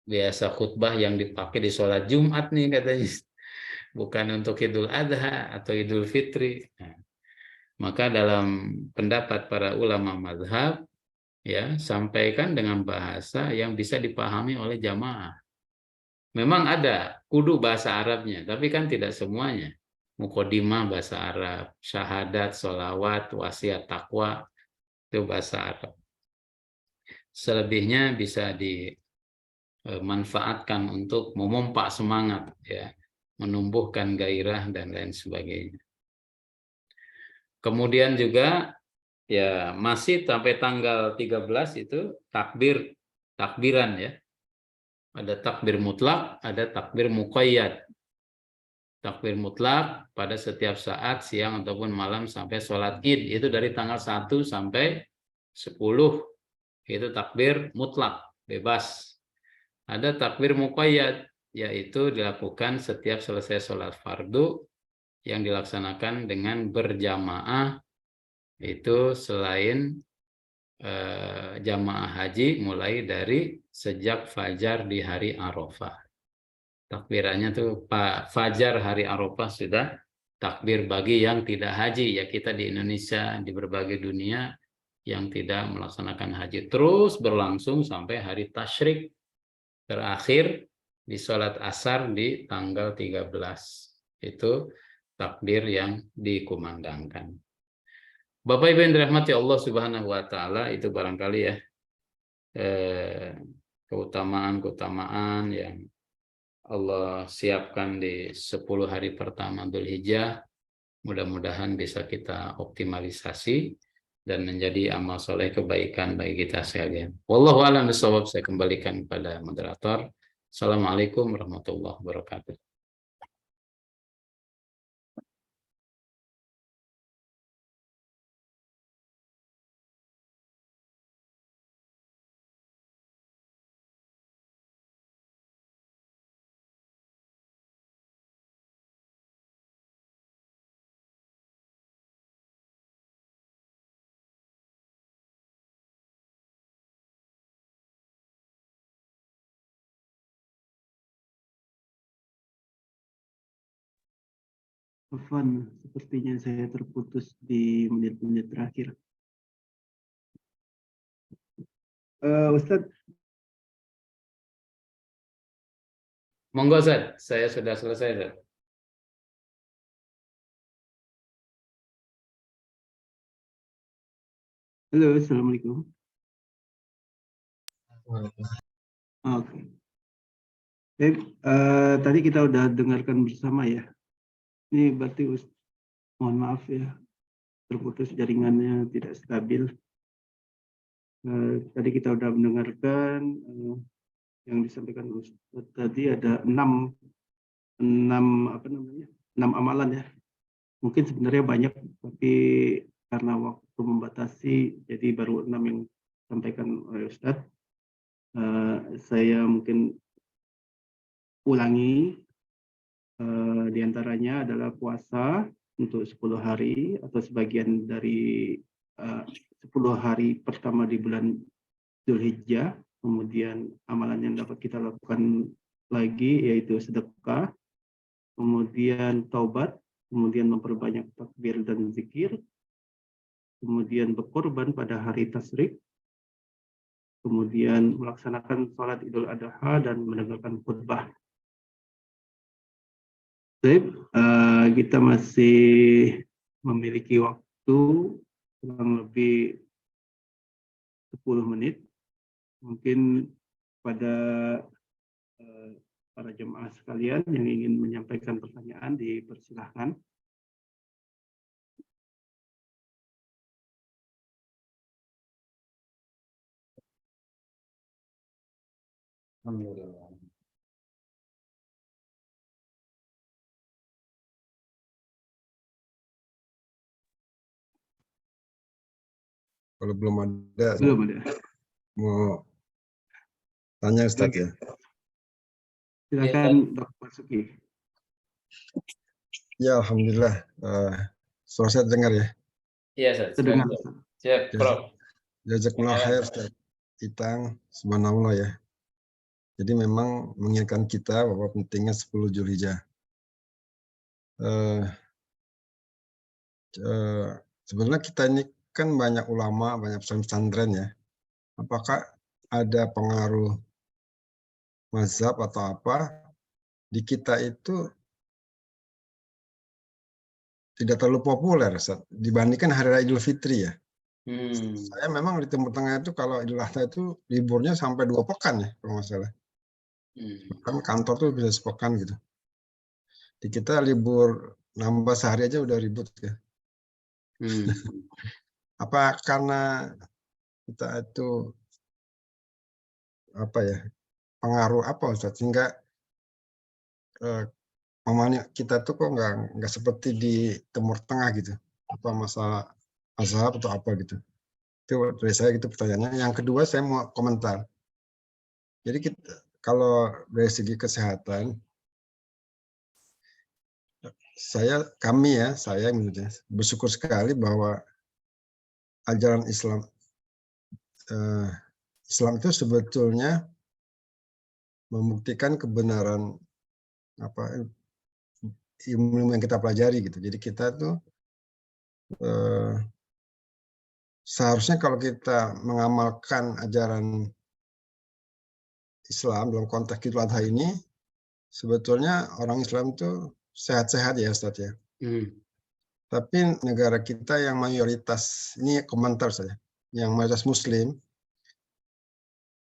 biasa khutbah yang dipakai di sholat Jumat nih katanya, bukan untuk Idul Adha atau Idul Fitri. Nah, maka dalam pendapat para ulama mazhab, ya, sampaikan dengan bahasa yang bisa dipahami oleh jamaah. Memang ada kudu bahasa Arabnya, tapi kan tidak semuanya. Muqaddimah bahasa Arab, syahadat, sholawat, wasiat, taqwa, itu bahasa Arab. selebihnya bisa dimanfaatkan untuk memompa semangat, ya, menumbuhkan gairah dan lain sebagainya. Kemudian juga ya masih sampai tanggal 13 itu takbiran ya. Ada takbir mutlak, ada takbir muqayyad. Takbir mutlak pada setiap saat siang ataupun malam sampai sholat Id, itu dari tanggal 1 sampai 10, itu takbir mutlak, bebas. Ada takbir muqayyad, yaitu dilakukan setiap selesai sholat fardu yang dilaksanakan dengan berjamaah, itu selain jamaah haji mulai dari sejak fajar di hari Arafah. Takbirannya tuh fajar hari Arafah sudah takbir bagi yang tidak haji, ya kita di Indonesia, di berbagai dunia yang tidak melaksanakan haji, terus berlangsung sampai hari tasyrik terakhir di sholat asar di tanggal 13. Itu takbir yang dikumandangkan. Bapak Ibu yang dirahmati Allah Subhanahu wa taala, itu barangkali ya keutamaan-keutamaan yang Allah siapkan di 10 hari pertama Dzulhijjah. Mudah-mudahan bisa kita optimalisasi dan menjadi amal soleh kebaikan bagi kita sekalian. Wallahu a'lam bishawab. Saya kembalikan kepada moderator. Assalamualaikum warahmatullahi wabarakatuh. Afwan, sepertinya saya terputus di menit-menit terakhir. Ustadz. Monggo Ustaz, saya sudah selesai Ustaz. Halo, Assalamualaikum. Oke. Tadi kita udah dengarkan bersama ya. Ini berarti mohon maaf ya, terputus jaringannya, tidak stabil. Tadi kita udah mendengarkan yang disampaikan Ustaz tadi ada 6 amalan ya. Mungkin sebenarnya banyak, tapi karena waktu membatasi, jadi baru 6 yang disampaikan oleh Ustaz. Saya mungkin ulangi. Di antaranya adalah puasa untuk 10 hari atau sebagian dari 10 hari pertama di bulan Dzulhijjah. Kemudian amalan yang dapat kita lakukan lagi yaitu sedekah, kemudian taubat, kemudian memperbanyak takbir dan zikir, kemudian berkorban pada hari tasyrik, kemudian melaksanakan sholat Idul Adha dan mendengarkan khutbah. Baik, kita masih memiliki waktu kurang lebih 10 menit. Mungkin pada para jemaah sekalian yang ingin menyampaikan pertanyaan dipersilahkan. Alhamdulillah. Kalau belum ada, mau tanya Ustaz ya. Silakan Dr. Basuki. Ya, alhamdulillah. Suara saya dengar ya? Iya, Ustaz. Terdengar. Siap, Prof. Jazakumullah khair Ustaz Itang, subhanallah ya. Jadi memang mengingatkan kita bahwa pentingnya 10 Dzulhijjah. Sebenarnya kita ini kan banyak ulama, banyak pesantren ya. Apakah ada pengaruh mazhab atau apa di kita itu tidak terlalu populer dibandingkan Hari Raya Idul Fitri ya. Saya memang di Timur Tengah itu kalau Idul Adha itu liburnya sampai 2 pekan ya kalau nggak salah. Bahkan kantor tuh bisa sepekan gitu. Di kita libur nambah sehari aja udah ribut ya. Apa karena kita itu apa ya, pengaruh apa Ustaz, sehingga kita tuh kok nggak seperti di Timur Tengah gitu, apa masalah mazhab atau apa gitu. Itu dari saya gitu pertanyaannya. Yang kedua saya mau komentar. Jadi kita kalau dari segi kesehatan, saya bersyukur sekali bahwa ajaran Islam itu sebetulnya membuktikan kebenaran apa ilmu yang kita pelajari gitu. Jadi kita tuh seharusnya kalau kita mengamalkan ajaran Islam dalam konteks Idul Adha ini, sebetulnya orang Islam itu sehat-sehat ya Ustaz ya. Tapi negara kita yang mayoritas, ini komentar saya, yang mayoritas Muslim,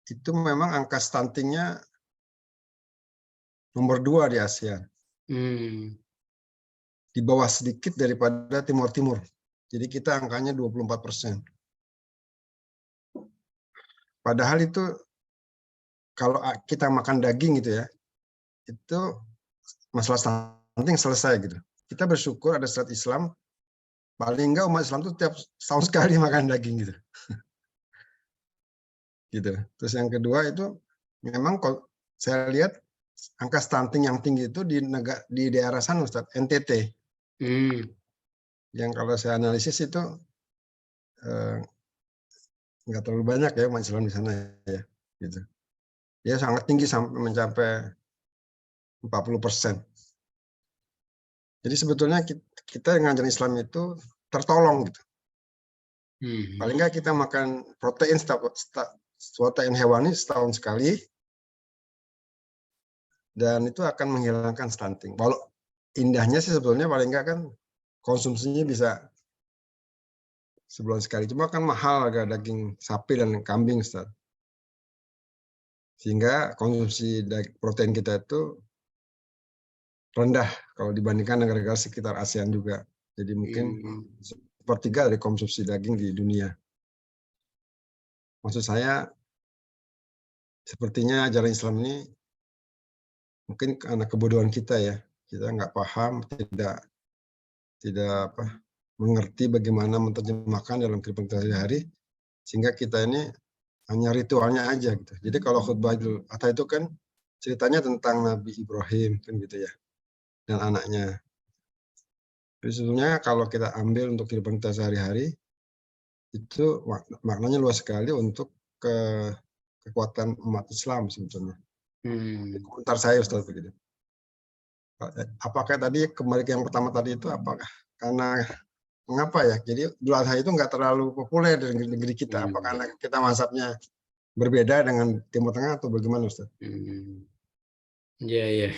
itu memang angka stuntingnya nomor 2 di ASEAN. Di bawah sedikit daripada Timur-Timur. Jadi kita angkanya 24%. Padahal itu kalau kita makan daging gitu ya, itu masalah stunting selesai gitu. Kita bersyukur ada syariat Islam, paling enggak umat Islam itu tiap tahun sekali makan daging gitu. Gitu. Terus yang kedua itu memang kalau saya lihat angka stunting yang tinggi itu di daerah sana Ustaz, NTT. Yang kalau saya analisis itu nggak terlalu banyak ya umat Islam di sana ya. Gitu. Dia sangat tinggi sampai mencapai 40%. Jadi sebetulnya kita dengan ajaran Islam itu tertolong gitu. Paling nggak kita makan protein hewani setahun sekali, dan itu akan menghilangkan stunting. Walau indahnya sih sebetulnya paling nggak kan konsumsinya bisa sebulan sekali. Cuma kan mahal harga daging sapi dan kambing, Ustaz. Sehingga konsumsi protein kita itu rendah kalau dibandingkan negara-negara sekitar ASEAN juga. Jadi mungkin 1/3 dari konsumsi daging di dunia. Maksud saya, sepertinya ajaran Islam ini mungkin karena kebodohan kita ya, kita nggak paham, tidak mengerti bagaimana menerjemahkan dalam kehidupan sehari-hari, sehingga kita ini hanya ritualnya aja gitu. Jadi kalau khutbah Idul Adha itu kan ceritanya tentang Nabi Ibrahim kan gitu ya, dan anaknya. Jadi sebetulnya kalau kita ambil untuk kehidupan kita sehari-hari, itu maknanya luas sekali untuk kekuatan umat Islam sebetulnya. Komentar saya Ustaz begitu. Apakah tadi kembali ke yang pertama tadi itu apakah karena mengapa ya? Jadi Idul Adha itu nggak terlalu populer di negeri kita. Apa karena kita mazhabnya berbeda dengan Timur Tengah atau bagaimana Ustaz? Ya.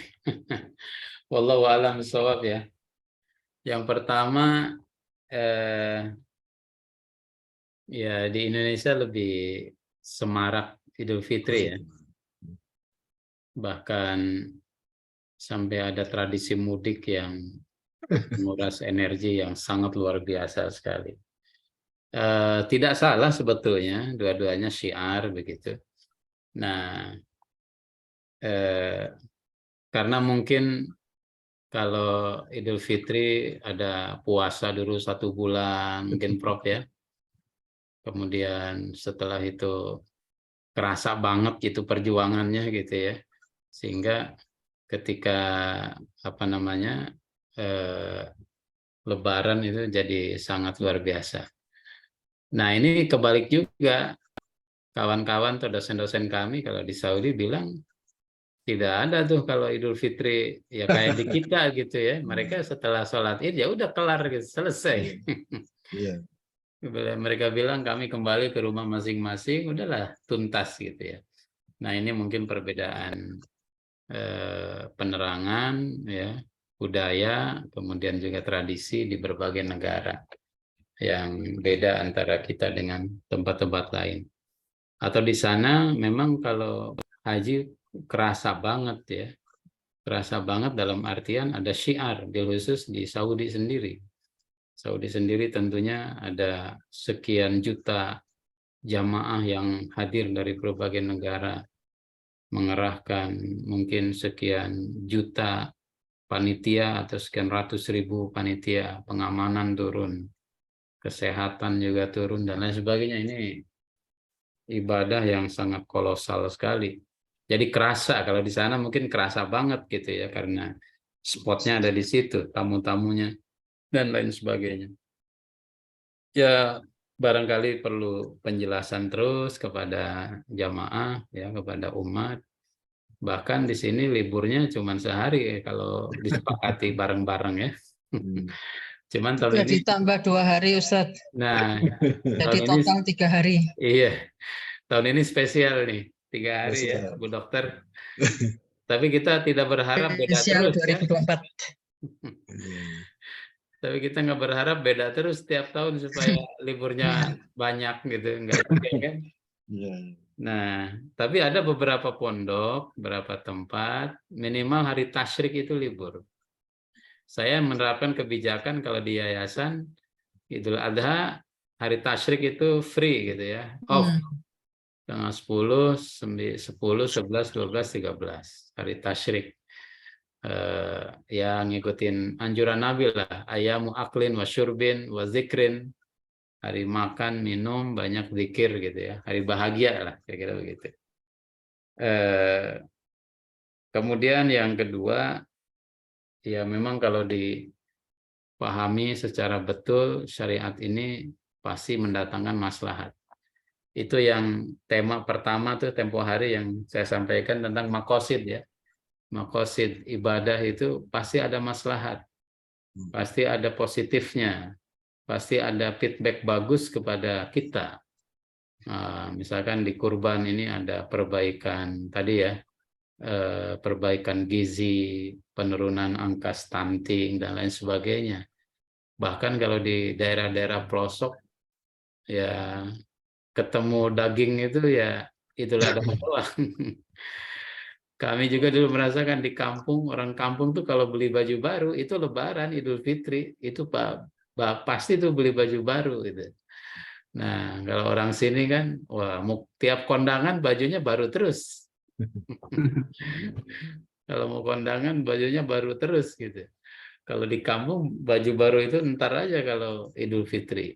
Wallahu a'lam bishawab ya. Yang pertama ya di Indonesia lebih semarak Idul Fitri ya. Bahkan sampai ada tradisi mudik yang menguras energi yang sangat luar biasa sekali. Tidak salah sebetulnya, dua-duanya syiar begitu. Nah, karena mungkin kalau Idul Fitri ada puasa dulu 1 bulan, mungkin Prof ya. Kemudian setelah itu kerasa banget gitu perjuangannya gitu ya. Sehingga ketika Lebaran itu jadi sangat luar biasa. Nah ini kebalik juga, kawan-kawan atau dosen-dosen kami kalau di Saudi bilang tidak ada tuh kalau Idul Fitri ya kayak di kita gitu ya. Mereka setelah sholat Id ya udah kelar gitu, selesai. Iya. Mereka bilang kami kembali ke rumah masing-masing, udahlah tuntas gitu ya. Nah ini mungkin perbedaan penerangan ya, budaya, kemudian juga tradisi di berbagai negara. yang beda antara kita dengan tempat-tempat lain. Atau di sana memang kalau haji kerasa banget ya. Kerasa banget dalam artian ada syiar, khusus di Saudi sendiri. Saudi sendiri tentunya ada sekian juta jamaah yang hadir dari berbagai negara, mengerahkan mungkin sekian juta panitia atau sekian ratus ribu panitia, pengamanan turun, kesehatan juga turun, dan lain sebagainya. Ini ibadah yang sangat kolosal sekali. Jadi kerasa, kalau di sana mungkin kerasa banget gitu ya, karena spotnya ada di situ, tamu-tamunya, dan lain sebagainya. Ya, barangkali perlu penjelasan terus kepada jamaah, ya, kepada umat. Bahkan di sini liburnya cuma sehari kalau disepakati bareng-bareng ya. Cuman tahun ini ditambah 2 hari Ustadz. Nah, jadi total 3 hari. Iya, tahun ini spesial nih, 3 hari ya, Bu Dokter. Tapi kita tidak berharap beda Spesial terus 2024. ya. Tapi kita nggak berharap beda terus setiap tahun supaya liburnya banyak gitu, enggak juga kan? Nah, tapi ada beberapa pondok, beberapa tempat, minimal hari tasyrik itu libur. Saya menerapkan kebijakan kalau di yayasan, Idul Adha, hari tasyrik itu free gitu ya, off. Tanggal 10, 11, 12, 13, hari tasyrik. Ya ngikutin anjuran Nabi lah, ayamu aklin wa syurbin wa zikrin. Hari makan, minum, banyak zikir gitu ya. Hari bahagia lah, kira-kira begitu. Kemudian yang kedua, ya memang kalau dipahami secara betul, syariat ini pasti mendatangkan maslahat. Itu yang tema pertama tuh tempo hari yang saya sampaikan tentang makosid ya. Makosid ibadah itu pasti ada maslahat. Pasti ada positifnya. Pasti ada feedback bagus kepada kita. Misalkan di kurban ini ada perbaikan tadi ya, perbaikan gizi, penurunan angka stunting dan lain sebagainya. Bahkan kalau di daerah-daerah pelosok ya ketemu daging itu ya itulah ada doang. Kami juga dulu merasakan di kampung, orang kampung tuh kalau beli baju baru itu Lebaran, Idul Fitri itu pasti tuh beli baju baru gitu. Nah kalau orang sini kan, wah tiap kondangan bajunya baru terus. Kalau mau kondangan bajunya baru terus gitu. Kalau di kampung baju baru itu ntar aja kalau Idul Fitri.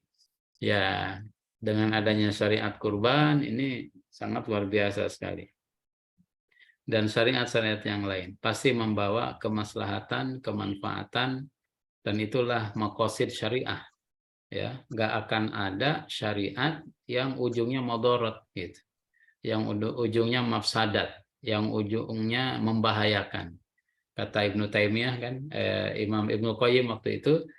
Ya dengan adanya syariat kurban ini sangat luar biasa sekali. Dan syariat-syariat yang lain pasti membawa kemaslahatan, kemanfaatan, dan itulah maqasid syariah. Ya, nggak akan ada syariat yang ujungnya madharat gitu, yang ujungnya mafsadat, yang ujungnya membahayakan. Kata Ibnu Taimiyah kan, Imam Ibnu Qayyim waktu itu,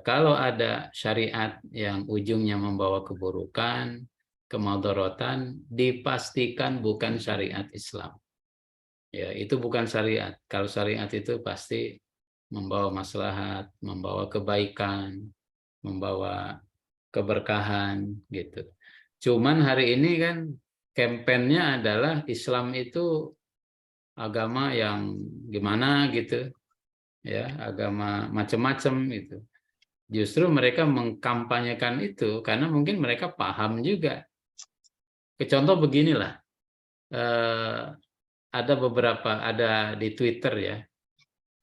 kalau ada syariat yang ujungnya membawa keburukan, kemadharatan, dipastikan bukan syariat Islam. Ya, itu bukan syariat. Kalau syariat itu pasti membawa maslahat, membawa kebaikan, membawa keberkahan gitu. Cuman hari ini kan kampanyenya adalah Islam itu agama yang gimana gitu. Ya, agama macam-macam gitu. Justru mereka mengkampanyekan itu karena mungkin mereka paham juga. Contoh beginilah. Ada di Twitter ya,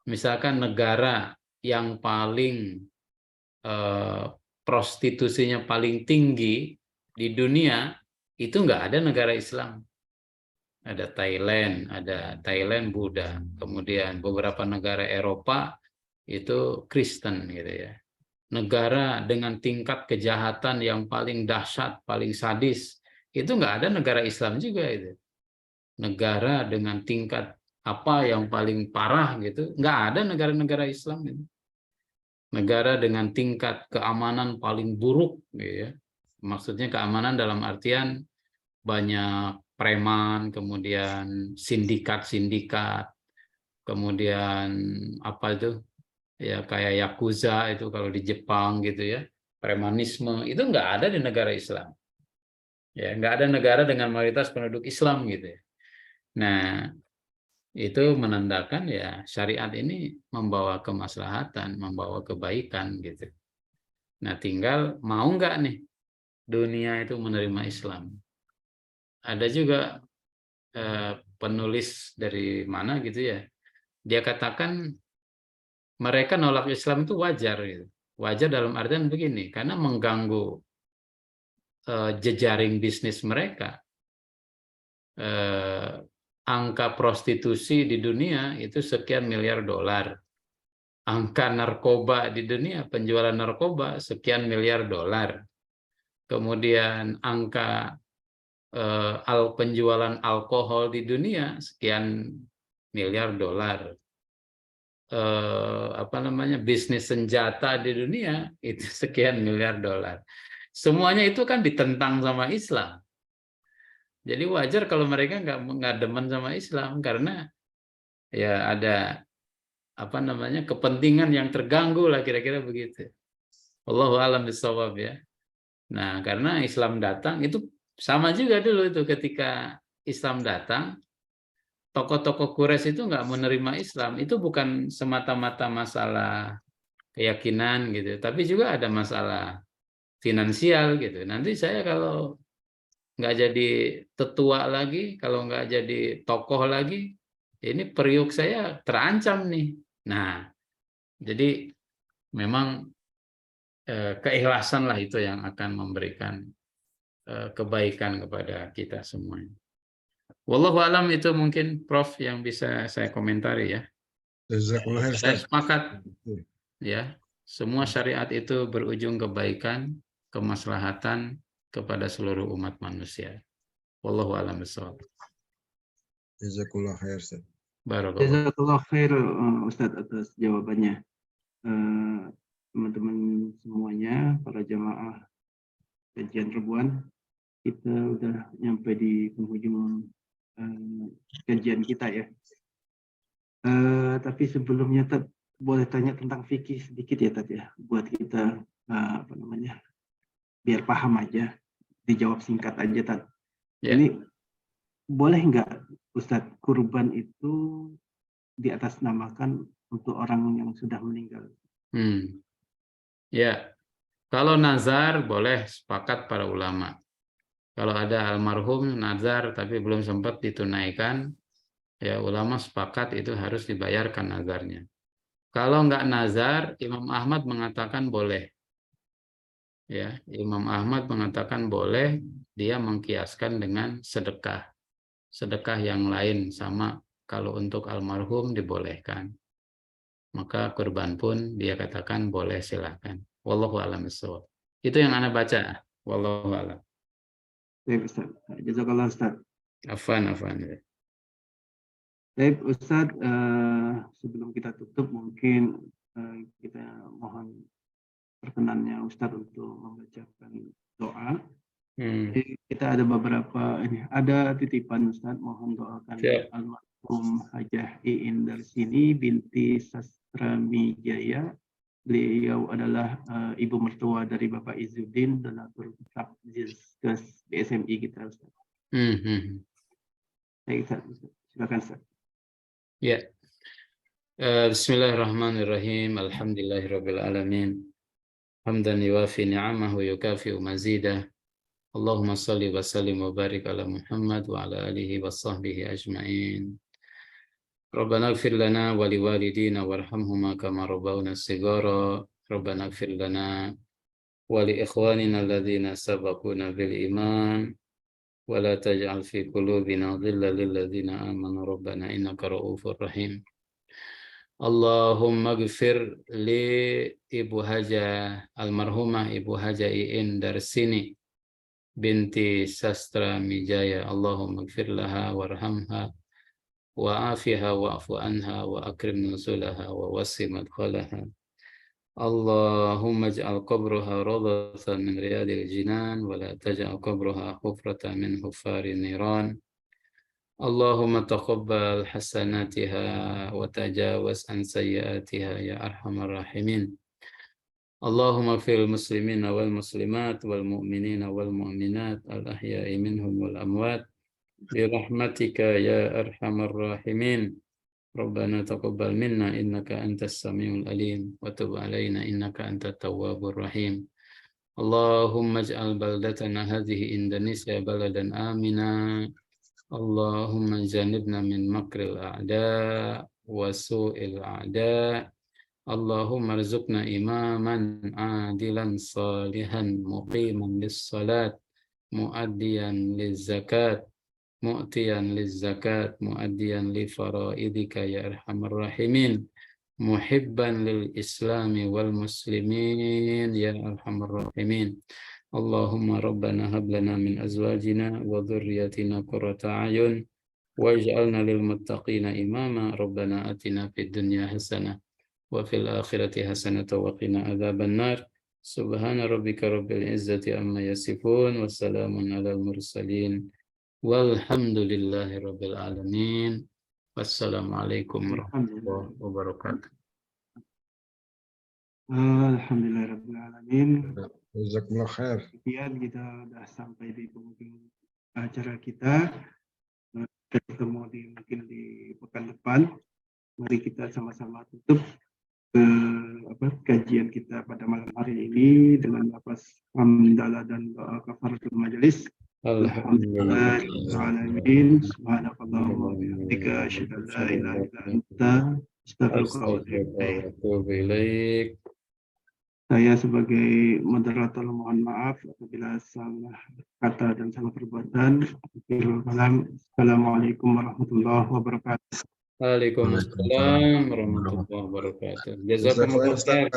misalkan negara yang paling prostitusinya paling tinggi di dunia itu nggak ada negara Islam. Ada Thailand Buddha, kemudian beberapa negara Eropa itu Kristen gitu ya. Negara dengan tingkat kejahatan yang paling dahsyat, paling sadis itu nggak ada negara Islam juga itu. Negara dengan tingkat apa yang paling parah gitu, nggak ada negara-negara Islam itu. Negara dengan tingkat keamanan paling buruk gitu ya. Maksudnya keamanan dalam artian banyak preman, kemudian sindikat-sindikat, kemudian apa itu ya kayak yakuza itu kalau di Jepang gitu ya, premanisme, itu nggak ada di negara Islam. Ya, nggak ada negara dengan mayoritas penduduk Islam gitu ya. Nah, itu menandakan ya syariat ini membawa kemaslahatan, membawa kebaikan gitu. Nah, tinggal mau nggak nih dunia itu menerima Islam. Ada juga penulis dari mana gitu ya, dia katakan mereka nolak Islam itu wajar gitu. Wajar dalam artian begini, karena mengganggu jejaring bisnis mereka. Angka prostitusi di dunia itu sekian miliar dolar. Angka narkoba di dunia, penjualan narkoba sekian miliar dolar. Kemudian angka penjualan alkohol di dunia sekian miliar dolar. Bisnis senjata di dunia itu sekian miliar dolar. Semuanya itu kan ditentang sama Islam. Jadi wajar kalau mereka nggak demen sama Islam, karena ya ada kepentingan yang terganggu lah, kira-kira begitu. Wallahu a'lam bishawab ya. Nah, karena Islam datang itu sama juga dulu itu, ketika Islam datang, tokoh-tokoh Quraisy itu nggak menerima Islam. Itu bukan semata-mata masalah keyakinan gitu, tapi juga ada masalah finansial gitu. Nanti saya kalau nggak jadi tetua lagi, kalau nggak jadi tokoh lagi, ini periuk saya terancam nih. Nah, jadi memang keikhlasan lah itu yang akan memberikan kebaikan kepada kita semuanya. Wallahu alam, itu mungkin Prof yang bisa saya komentari ya. Saya sepakat ya, semua syariat itu berujung kebaikan, kemaslahatan kepada seluruh umat manusia. Wallahu a'lam bishawab. Jazakallah khair, Ustaz. Barakallah. Jazakallah khair Ustaz atas jawabannya. Teman-teman semuanya, para jamaah kajian Rebuan, kita udah nyampe di penghujung kajian kita ya. Tapi sebelumnya Tad, boleh tanya tentang fikih sedikit ya Tad ya, buat kita biar paham aja, dijawab singkat aja Tad. Ya. Ini boleh nggak Ustadz, kurban itu diatasnamakan untuk orang yang sudah meninggal? Ya, kalau nazar boleh, sepakat para ulama. Kalau ada almarhum nazar tapi belum sempat ditunaikan, ya ulama sepakat itu harus dibayarkan nazarnya. Kalau nggak nazar, Imam Ahmad mengatakan boleh. Ya, Imam Ahmad mengatakan boleh, dia mengkiaskan dengan sedekah. Sedekah yang lain sama, kalau untuk almarhum dibolehkan. Maka kurban pun dia katakan boleh, silakan. Wallahu a'lam bishawab. Itu yang Anda baca. Wallahu a'lam. Baik Ustaz. Jazakallah Ustaz. Afan. Baik Ustaz, sebelum kita tutup mungkin kita mohon perkenannya Ustaz untuk membacakan doa. Kita ada beberapa ada titipan Ustaz, mohon doakan almarhum Hajah Iin dari sini binti Sastra Mijaya. Beliau adalah ibu mertua dari Bapak Izzuddin, donatur kitab Jizkes BSMI kita Ustaz. Baik Ustaz, silakan Ustaz. Ya. Bismillahirrahmanirrahim. Alhamdulillahirabbil alamin. Hamdan yuwafi ni'amahu yukafi'u mazidah. Allahumma salli wa sallim wa barik ala Muhammad wa ala alihi wa sahbihi ajma'in. Rabbana ighfir lana wa liwalidina warhamhuma kama rabbawna shighara. Rabbana ighfir lana wa li ikhwanina alladhina sabaquna bil iman wa la taj'al fi qulubina ghillan lil ladzina amanu rabbana innaka ra'ufur rahim. Allahumma ighfir li Ibu Haja almarhumah Ibu Haja Iin Darsini binti Sastra Mijaya. Allahumma ighfir laha warhamha wa afiha wa'fu anha wa akrim nuzulaha wa wasi madkhalaha. Allahumma ij'al qabraha rawdatan min riyadil jinan wa la taj'al qabraha hufratan min hufarin niran. Allahumma taqabbal hasanatiha wa tajawaz an sayyiatiha ya arhamar rahimin. Allahumma fil muslimina wal muslimat wal mu'minina wal mu'minat al-ahya'i minhum wal amwat birahmatika ya arhamar rahimin. Rabbana taqabbal minna innaka antas samiul alim wa tub alaina innaka antat tawwabur rahim. Allahumma ij'al baldatana hadhihi Indonesia baladan amina. Allahumma janibna min makril a'da wa su'il a'da. Allahumma rizukna imaman adilan salihan muqiman lis-salat muaddiyan liz-zakat mu'tiyan liz-zakat muaddiyan li faraidika ya arhamar rahimin muhibban lil islami wal muslimin ya arhamar rahimin. Allahumma rabbana hab lana min azwajina wa dhurriyyatina qurrata a'yun waj'alna lil muttaqina imama. Rabbana atina fid dunya hasanah wa fil akhirati hasanatan wa qina adzaban nar. Subhana rabbika rabbil izzati amma yasifun wa salamun alal mursalin walhamdulillahi rabbil alamin. Wassalamualaikum warahmatullahi wabarakatuh. Alhamdulillah alamin. Jazakumullah khair. Sekian kita sudah sampai di penghujung acara kita. Kita ketemu mungkin di pekan depan. Mari kita sama-sama tutup kajian kita pada malam hari ini dengan lafaz hamdalah dan doa kafaratul majelis. Alhamdulillah alamin. Subhanakallahumma wa bihamdika asyhadu an la ilaha illa anta astaghfiruka wa atubu ilaik. Saya sebagai moderator mohon maaf apabila salah kata dan salah perbuatan. Assalamualaikum warahmatullahi wabarakatuh. Waalaikumsalam warahmatullahi wabarakatuh. Jazakumullah khair.